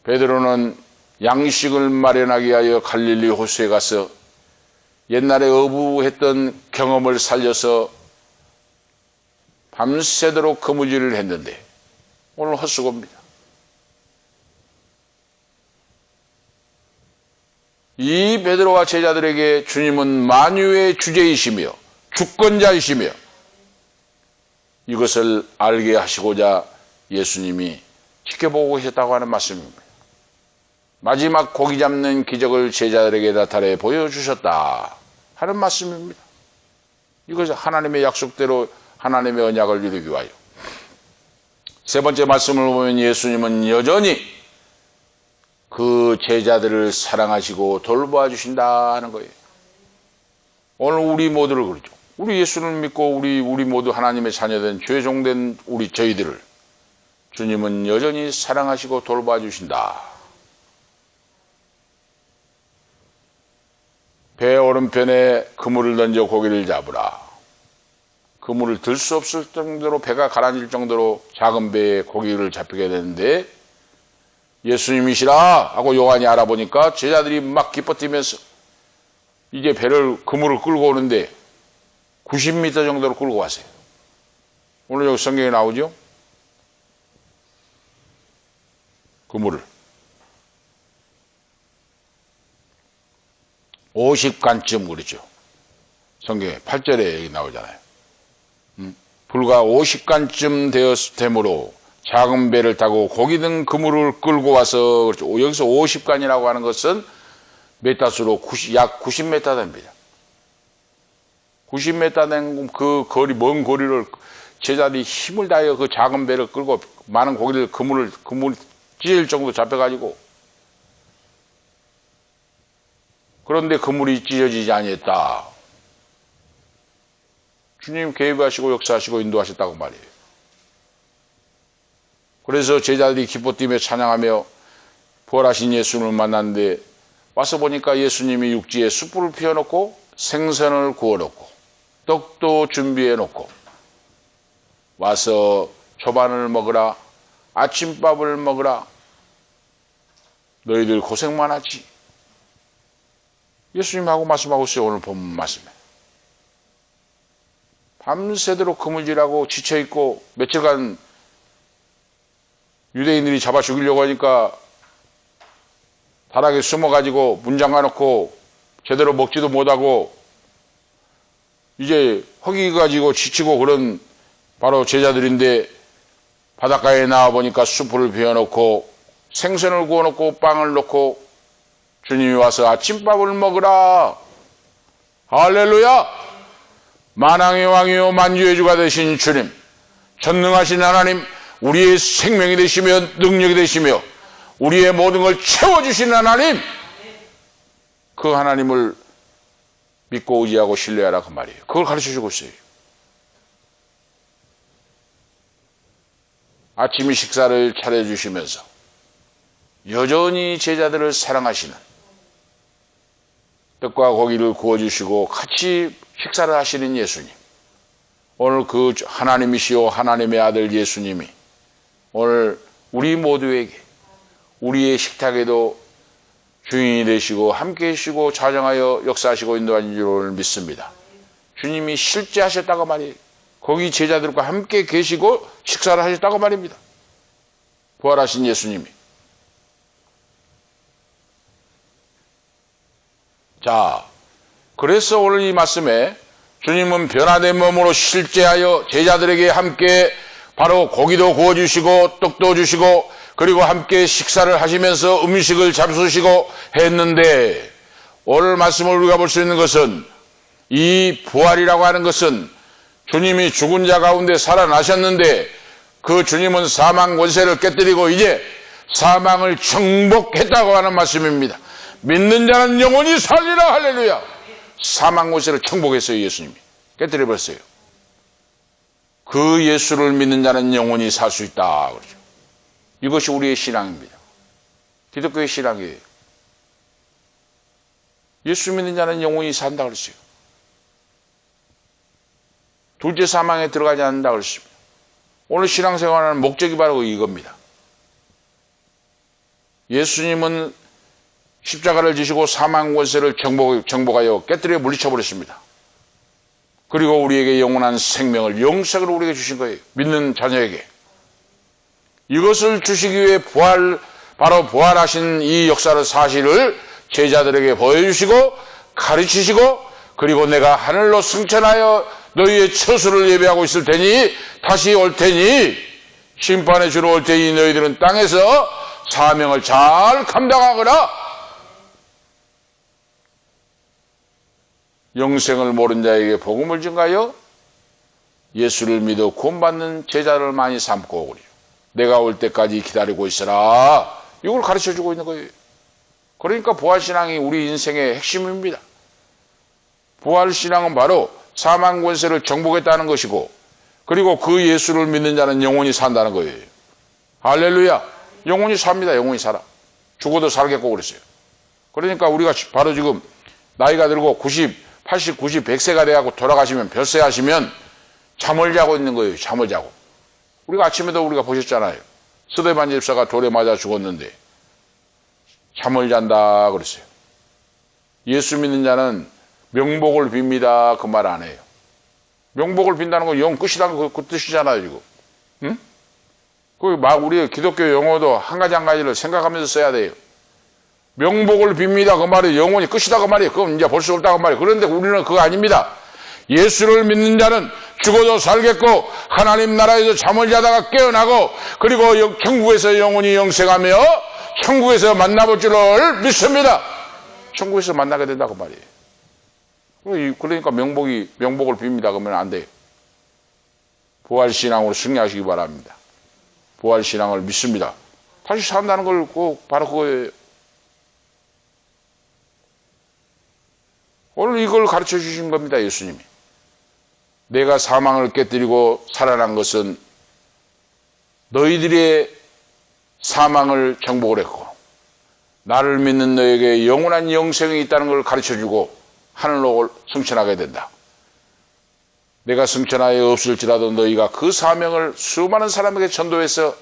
베드로는 양식을 마련하기 위하여 갈릴리 호수에 가서 옛날에 어부했던 경험을 살려서 밤새도록 거무질을 했는데 오늘 헛수고입니다. 이 베드로와 제자들에게 주님은 만유의 주제이시며 주권자이시며 이것을 알게 하시고자 예수님이 지켜보고 계셨다고 하는 말씀입니다. 마지막 고기 잡는 기적을 제자들에게 나타내 보여주셨다 하는 말씀입니다. 이것은 하나님의 약속대로 하나님의 언약을 이루기 위하여. 세 번째 말씀을 보면 예수님은 여전히 그 제자들을 사랑하시고 돌보아 주신다 하는 거예요. 오늘 우리 모두를 그러죠. 우리 예수를 믿고 우리 모두 하나님의 자녀된 죄종된 저희들을 주님은 여전히 사랑하시고 돌보아 주신다. 배 오른편에 그물을 던져 고기를 잡으라. 그물을 들 수 없을 정도로 배가 가라앉을 정도로 작은 배에 고기를 잡히게 되는데 예수님이시라 하고 요한이 알아보니까 제자들이 막 기뻐뛰면서 이제 그물을 끌고 오는데 90m 정도로 끌고 왔어요. 오늘 여기 성경에 나오죠? 그물을 50간쯤 그렇죠. 성경에 8절에 얘기 나오잖아요. 불과 50간쯤 되므로 작은 배를 타고 고기 등 그물을 끌고 와서, 여기서 50간이라고 하는 것은 메타수로 약 90m 됩니다. 90m 된 그 거리, 먼 거리를 제자들이 힘을 다하여 그 작은 배를 끌고 많은 고기를 그물 찢을 정도 잡혀가지고, 그런데 그물이 찢어지지 아니했다. 주님 개입하시고 역사하시고 인도하셨다고 말이에요. 그래서 제자들이 기뻐 뛰며 찬양하며 부활하신 예수님을 만났는데, 와서 보니까 예수님이 육지에 숯불을 피워놓고 생선을 구워놓고 떡도 준비해놓고 와서 초반을 먹으라, 아침밥을 먹으라, 너희들 고생 많았지. 예수님하고 말씀하고 있어요. 오늘 본 말씀에. 밤새도록 그물질하고 지쳐있고 며칠간 유대인들이 잡아 죽이려고 하니까 다락에 숨어가지고 문 잠가놓고 제대로 먹지도 못하고 이제 허기 가지고 지치고 그런 바로 제자들인데, 바닷가에 나와보니까 숯불을 피워놓고 생선을 구워놓고 빵을 놓고 주님이 와서 아침밥을 먹으라. 할렐루야. 만왕의 왕이요 만주의 주가 되신 주님, 전능하신 하나님, 우리의 생명이 되시며 능력이 되시며 우리의 모든 걸 채워주신 하나님, 그 하나님을 믿고 의지하고 신뢰하라 그 말이에요. 그걸 가르쳐주고 있어요. 아침 식사를 차려주시면서 여전히 제자들을 사랑하시는, 떡과 고기를 구워주시고 같이 식사를 하시는 예수님, 오늘 그 하나님이시오 하나님의 아들 예수님이 오늘 우리 모두에게, 우리의 식탁에도 주인이 되시고 함께 해주시고 자정하여 역사하시고 인도하신 줄을 믿습니다. 주님이 실제 하셨다고 말이에요. 거기 제자들과 함께 계시고 식사를 하셨다고 말입니다. 부활하신 예수님이. 자, 그래서 오늘 이 말씀에 주님은 변화된 몸으로 실제하여 제자들에게 함께 바로 고기도 구워주시고 떡도 주시고 그리고 함께 식사를 하시면서 음식을 잡수시고 했는데, 오늘 말씀을 우리가 볼 수 있는 것은 이 부활이라고 하는 것은 주님이 죽은 자 가운데 살아나셨는데, 그 주님은 사망 권세를 깨뜨리고 이제 사망을 정복했다고 하는 말씀입니다. 믿는 자는 영원히 살리라. 할렐루야. 사망 권세를 정복했어요. 예수님이 깨뜨려버렸어요. 그 예수를 믿는 자는 영원히 살 수 있다 그러죠. 이것이 우리의 신앙입니다. 기독교의 신앙이에요. 예수 믿는 자는 영원히 산다 그랬어요. 둘째 사망에 들어가지 않는다 그랬습니다. 오늘 신앙생활하는 목적이 바로 이겁니다. 예수님은 십자가를 지시고 사망 권세를 정복하여 깨뜨려 물리쳐버렸습니다. 그리고 우리에게 영원한 생명을 영생으로 우리에게 주신 거예요. 믿는 자녀에게. 이것을 주시기 위해 바로 부활하신 이 역사를, 사실을 제자들에게 보여주시고 가르치시고, 그리고 내가 하늘로 승천하여 너희의 처소를 예배하고 있을 테니 다시 올 테니 심판의 주로 올 테니 너희들은 땅에서 사명을 잘 감당하거라. 영생을 모른 자에게 복음을 전가하여 예수를 믿어 구원받는 제자를 많이 삼고 오구려. 내가 올 때까지 기다리고 있어라. 이걸 가르쳐주고 있는 거예요. 그러니까 부활신앙이 우리 인생의 핵심입니다. 부활신앙은 바로 사망 권세를 정복했다는 것이고, 그리고 그 예수를 믿는 자는 영원히 산다는 거예요. 할렐루야. 영원히 삽니다. 영원히 살아. 죽어도 살겠고 그랬어요. 그러니까 우리가 바로 지금 나이가 들고 90, 80, 90, 100세가 돼가고 돌아가시면, 별세하시면 잠을 자고 있는 거예요. 잠을 자고. 우리가 아침에도 우리가 보셨잖아요. 스데반 집사가 돌에 맞아 죽었는데 잠을 잔다 그랬어요. 예수 믿는 자는 명복을 빕니다 그 말 안 해요. 명복을 빈다는 건 영 끝이라는 그 뜻이잖아요 지금. 응? 우리 기독교 용어도 한 가지를 생각하면서 써야 돼요. 명복을 빕니다 그 말이 영원히 끝이다 그 말이에요. 그건 이제 볼 수 없다 그 말이에요. 그런데 우리는 그거 아닙니다. 예수를 믿는 자는 죽어도 살겠고 하나님 나라에서 잠을 자다가 깨어나고 그리고 천국에서 영원히 영생하며 천국에서 만나볼 줄을 믿습니다. 천국에서 만나게 된다고 말이에요. 그러니까 명복을 빕니다. 그러면 안 돼요. 부활신앙으로 승리하시기 바랍니다. 부활신앙을 믿습니다. 다시 산다는 걸 꼭 바로 그거예요. 오늘 이걸 가르쳐 주신 겁니다. 예수님이. 내가 사망을 깨뜨리고 살아난 것은 너희들의 사망을 정복을 했고 나를 믿는 너에게 영원한 영생이 있다는 걸 가르쳐주고 하늘로 승천하게 된다. 내가 승천하여 없을지라도 너희가 그 사명을 수많은 사람에게 전도해서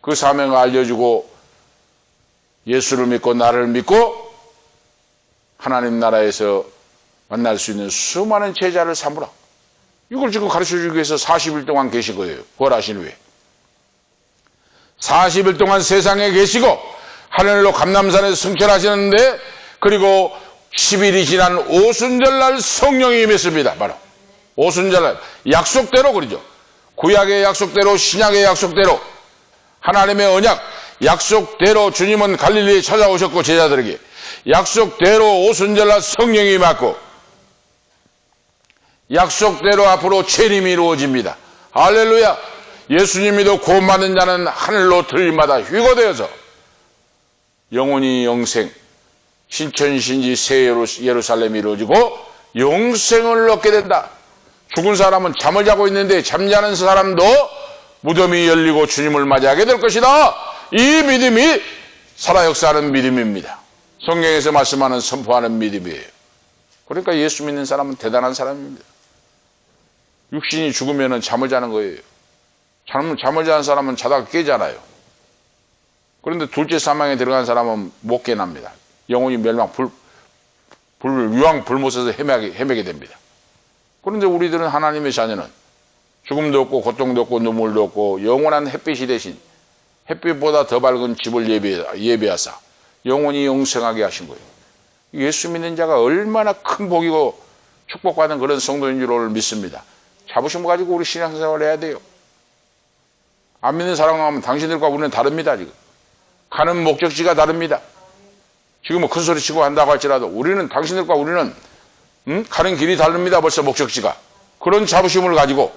그 사명을 알려주고 예수를 믿고 나를 믿고 하나님 나라에서 만날 수 있는 수많은 제자를 삼으라. 이걸 지금 가르쳐주기 위해서 40일 동안 계신 거예요. 부활하신 후에. 40일 동안 세상에 계시고 하늘로 감람산에서 승천하시는데 그리고 10일이 지난 오순절날 성령이 임했습니다. 바로 오순절날 약속대로 그러죠. 구약의 약속대로 신약의 약속대로 하나님의 언약 약속대로 주님은 갈릴리에 찾아오셨고 제자들에게 약속대로 오순절날 성령이 임하고 약속대로 앞으로 재림이 이루어집니다. 할렐루야. 예수님이도 구원받는 자는 하늘로 들림마다 휴거되어서 영원히 영생 신천신지 새 예루살렘이 이루어지고 영생을 얻게 된다. 죽은 사람은 잠을 자고 있는데 잠자는 사람도 무덤이 열리고 주님을 맞이하게 될 것이다. 이 믿음이 살아 역사하는 믿음입니다. 성경에서 말씀하는 선포하는 믿음이에요. 그러니까 예수 믿는 사람은 대단한 사람입니다. 육신이 죽으면 잠을 자는 거예요. 잠을 자는 사람은 자다가 깨잖아요. 그런데 둘째 사망에 들어간 사람은 못 깨납니다. 영혼이 멸망, 유황 불못에서 헤매게 됩니다. 그런데 우리들은 하나님의 자녀는 죽음도 없고 고통도 없고 눈물도 없고 영원한 햇빛이 대신 햇빛보다 더 밝은 집을 예비하사 영원히 영생하게 하신 거예요. 예수 믿는 자가 얼마나 큰 복이고 축복받은 그런 성도인 줄 오늘 믿습니다. 자부심을 가지고 우리 신앙생활을 해야 돼요. 안 믿는 사람하면 당신들과 우리는 다릅니다. 지금 가는 목적지가 다릅니다. 지금 뭐 큰 소리 치고 한다고 할지라도 우리는 당신들과 우리는 가는 길이 다릅니다. 벌써 목적지가. 그런 자부심을 가지고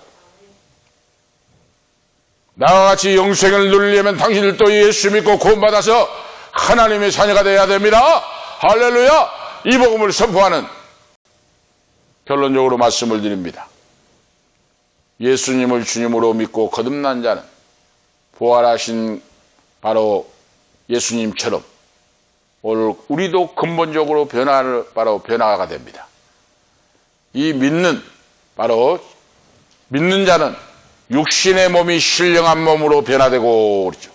나와 같이 영생을 누리려면 당신들도 예수 믿고 구원받아서 하나님의 자녀가 되어야 됩니다. 할렐루야. 이 복음을 선포하는 결론적으로 말씀을 드립니다. 예수님을 주님으로 믿고 거듭난 자는 부활하신 바로 예수님처럼 오늘 우리도 근본적으로 변화가 됩니다. 이 믿는 자는 육신의 몸이 신령한 몸으로 변화되고 그렇죠.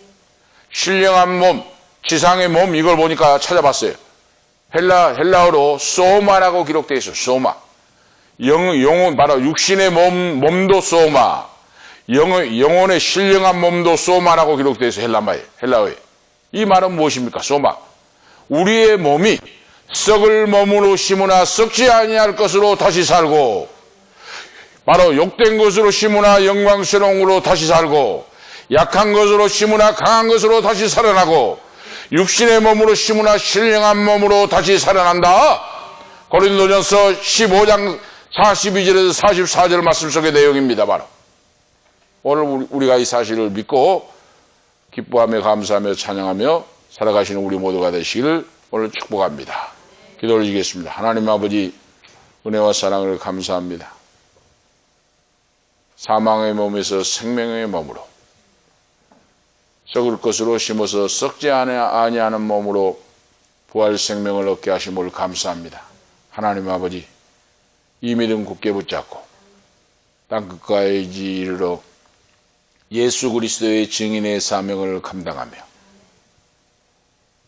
신령한 몸, 지상의 몸 이걸 보니까 찾아봤어요. 헬라어로 소마라고 기록되어 있어요. 소마. 영혼 바로 육신의 몸도 소마. 영혼의 신령한 몸도 소마라고 기록되어 있어요. 헬라어에. 이 말은 무엇입니까? 소마. 우리의 몸이 썩을 몸으로 심으나 썩지 아니할 것으로 다시 살고 바로 욕된 것으로 심으나 영광스러운 것으로 다시 살고 약한 것으로 심으나 강한 것으로 다시 살아나고 육신의 몸으로 심으나 신령한 몸으로 다시 살아난다. 고린도전서 15장 42절에서 44절 말씀 속의 내용입니다. 바로 오늘 우리가 이 사실을 믿고 기뻐하며 감사하며 찬양하며 살아가시는 우리 모두가 되시기를 오늘 축복합니다. 기도 올리겠습니다. 하나님 아버지 은혜와 사랑을 감사합니다. 사망의 몸에서 생명의 몸으로 썩을 것으로 심어서 썩지 아니하는 몸으로 부활 생명을 얻게 하심을 감사합니다. 하나님 아버지 이 믿음 굳게 붙잡고 땅끝까지 이르러 예수 그리스도의 증인의 사명을 감당하며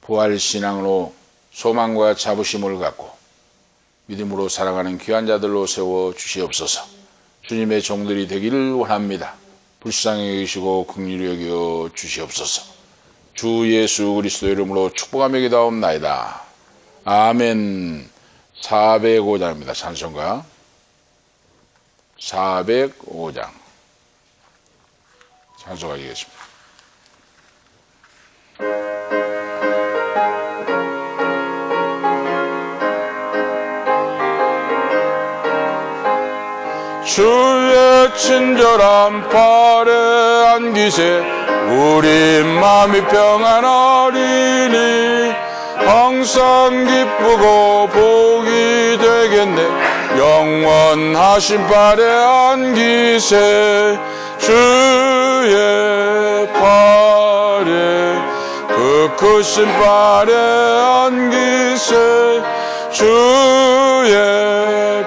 부활 신앙으로 소망과 자부심을 갖고 믿음으로 살아가는 귀한 자들로 세워 주시옵소서. 주님의 종들이 되기를 원합니다. 불쌍히 여기시고 긍휼히 여겨 주시옵소서. 주 예수 그리스도 이름으로 축복하며 기도하옵나이다. 아멘. 405장입니다. 찬송가 405장 찬송하겠습니다. 주의 친절한 팔에 안기세 우리 마음이 평안하리니 항상 기쁘고 복이 되겠네 영원하신 팔에 안기세 주의 팔에 그 크신 팔에 안기세 주의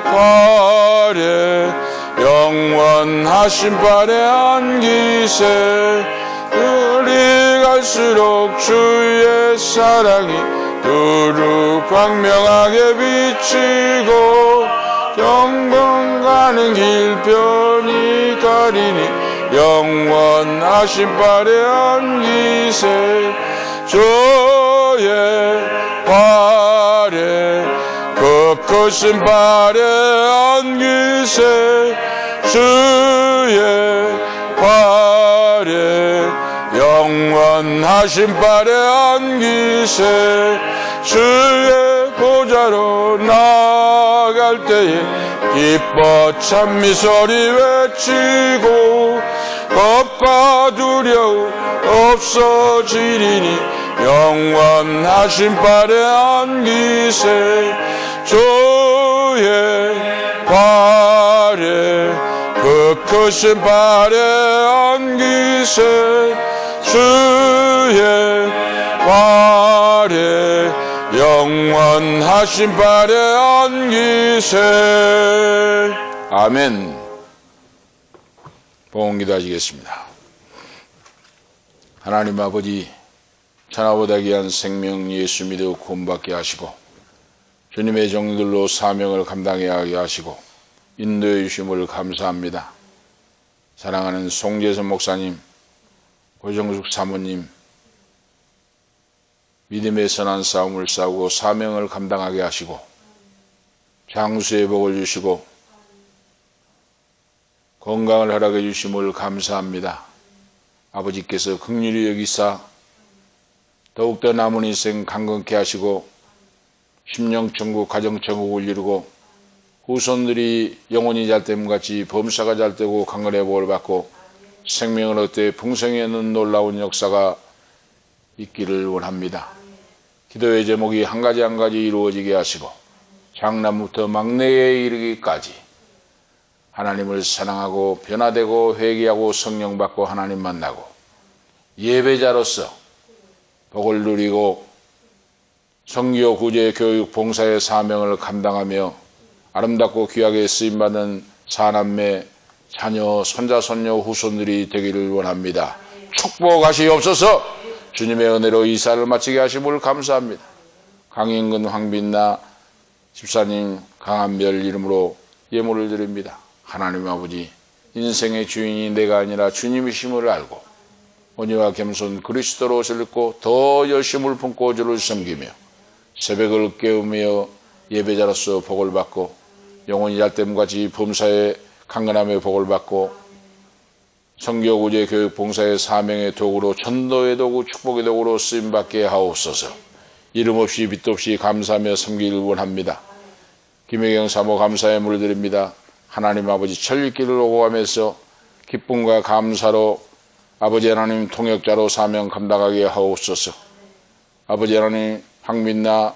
팔에 영원하신 팔에 안기세 그리 갈수록 주의 사랑이 두루 광명하게 비치고 영광 가는 길 편히 가리니 영원하신 팔에 안기세 주의 팔에 그 크신 팔에 안기세 주의 팔에 영원하신 팔에 안기세 주의 보좌로 나아갈 때에 기뻐 찬미 소리 외치고 겁과 두려움 없어지리니 영원하신 팔에 안기세 주의 팔에 그 크신 팔에 안기세 주의 팔에 영원하신 팔에 안기세 아멘. 봉헌기도 하시겠습니다. 하나님 아버지 천하보다 귀한 생명 예수 믿어 구원받게 하시고 주님의 종들로 사명을 감당해야 하게 하시고 인도해 주심을 감사합니다. 사랑하는 송재선 목사님, 고정숙 사모님, 믿음의 선한 싸움을 싸우고 사명을 감당하게 하시고 장수의 복을 주시고 건강을 허락해 주심을 감사합니다. 아버지께서 긍휼히 여기사 더욱더 남은 인생 강건케 하시고 심령천국 가정천국을 이루고 후손들이 영혼이 잘됨같이 범사가 잘되고 강건의 복을 받고 생명을 얻되 풍성히 얻는 놀라운 역사가 있기를 원합니다. 기도의 제목이 한 가지 한 가지 이루어지게 하시고 장남부터 막내에 이르기까지 하나님을 사랑하고 변화되고 회개하고 성령 받고 하나님 만나고 예배자로서 복을 누리고 선교, 구제, 교육, 봉사의 사명을 감당하며 아름답고 귀하게 쓰임받는 사남매, 자녀, 손자, 손녀, 후손들이 되기를 원합니다. 축복하시옵소서. 주님의 은혜로 이사를 마치게 하심을 감사합니다. 강인근, 황빈나 집사님, 강한별 이름으로 예물을 드립니다. 하나님 아버지, 인생의 주인이 내가 아니라 주님이심을 알고 온유와 겸손 그리스도로 젊고 더 열심을 품고 주를 섬기며 새벽을 깨우며 예배자로서 복을 받고 영혼이 잘됨같이 범사의 강건함의 복을 받고 선교, 구제, 교육, 봉사의 사명의 도구로 전도의 도구, 축복의 도구로 쓰임받게 하옵소서. 이름 없이 빚도 없이 감사하며 섬기기를 원합니다. 김혜경 사모 감사의 물드립니다. 하나님 아버지 철길을 오고 가면서 기쁨과 감사로 아버지 하나님 통역자로 사명 감당하게 하옵소서. 아버지 하나님 황민나,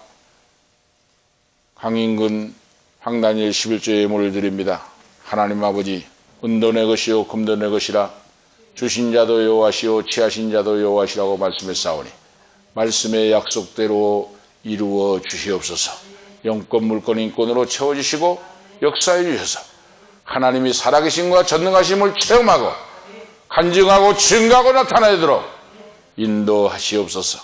강인근, 황다니엘 11조의 예물을 드립니다. 하나님 아버지 은도 내 것이요 금도 내 것이라 주신 자도 여호와시요 취하신 자도 여호와시라고 말씀했사오니 말씀의 약속대로 이루어 주시옵소서. 영권 물권 인권으로 채워주시고 역사해 주셔서 하나님이 살아계심과 전능하심을 체험하고 간증하고 증거하고 나타내도록 인도하시옵소서.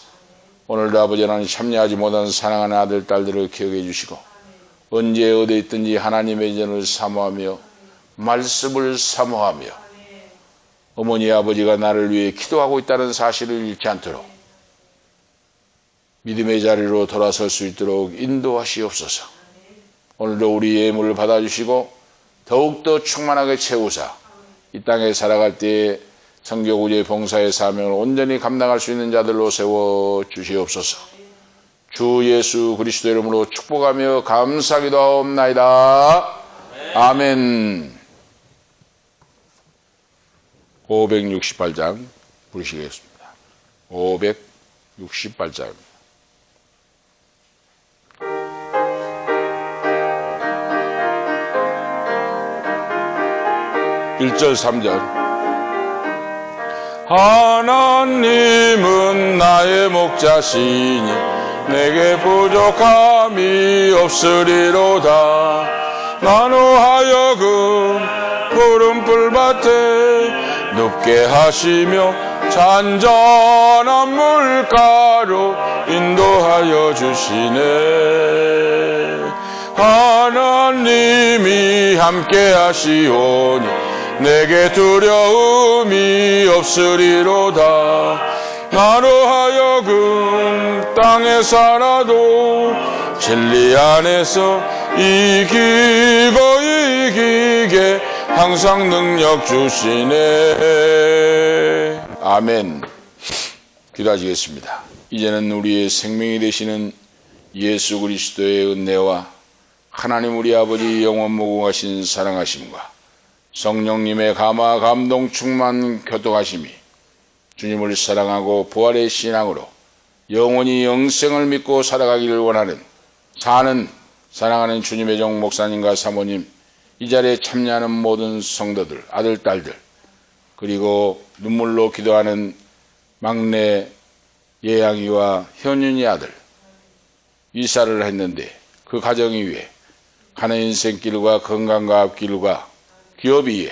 오늘도 아버지 하나님 참여하지 못한 사랑하는 아들 딸들을 기억해 주시고 언제 어디 있든지 하나님의 전을 사모하며 말씀을 사모하며 어머니 아버지가 나를 위해 기도하고 있다는 사실을 잃지 않도록 믿음의 자리로 돌아설 수 있도록 인도하시옵소서. 오늘도 우리 예물을 받아주시고 더욱더 충만하게 채우사 이 땅에 살아갈 때에 성교구제 봉사의 사명을 온전히 감당할 수 있는 자들로 세워 주시옵소서. 주 예수 그리스도 이름으로 축복하며 감사하기도 하옵나이다. 아멘. 568장 부르시겠습니다. 568장. 1절 3절. 하나님은 나의 목자시니 내게 부족함이 없으리로다. 나로 하여금 푸른 풀밭에 눕게 하시며 잔잔한 물가로 인도하여 주시네. 하나님이 함께 하시오니 내게 두려움이 없으리로다. 나로 하여금 땅에 살아도 진리 안에서 이기고 이기게 항상 능력 주시네. 아멘. 기도하시겠습니다. 이제는 우리의 생명이 되시는 예수 그리스도의 은혜와 하나님 우리 아버지 영원 무궁하신 사랑하심과 성령님의 감화 감동 충만 교통하심이 주님을 사랑하고 부활의 신앙으로 영원히 영생을 믿고 살아가기를 원하는 사랑하는 주님의 종 목사님과 사모님, 이 자리에 참여하는 모든 성도들, 아들, 딸들, 그리고 눈물로 기도하는 막내 예양이와 현윤이 아들, 이사를 했는데 그 가정이 위해 가는 인생길과 건강과 앞길과 기업 위에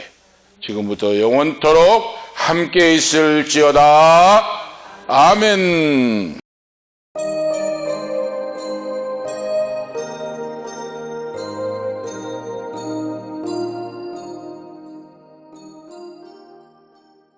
지금부터 영원토록 함께 있을지어다. 아멘.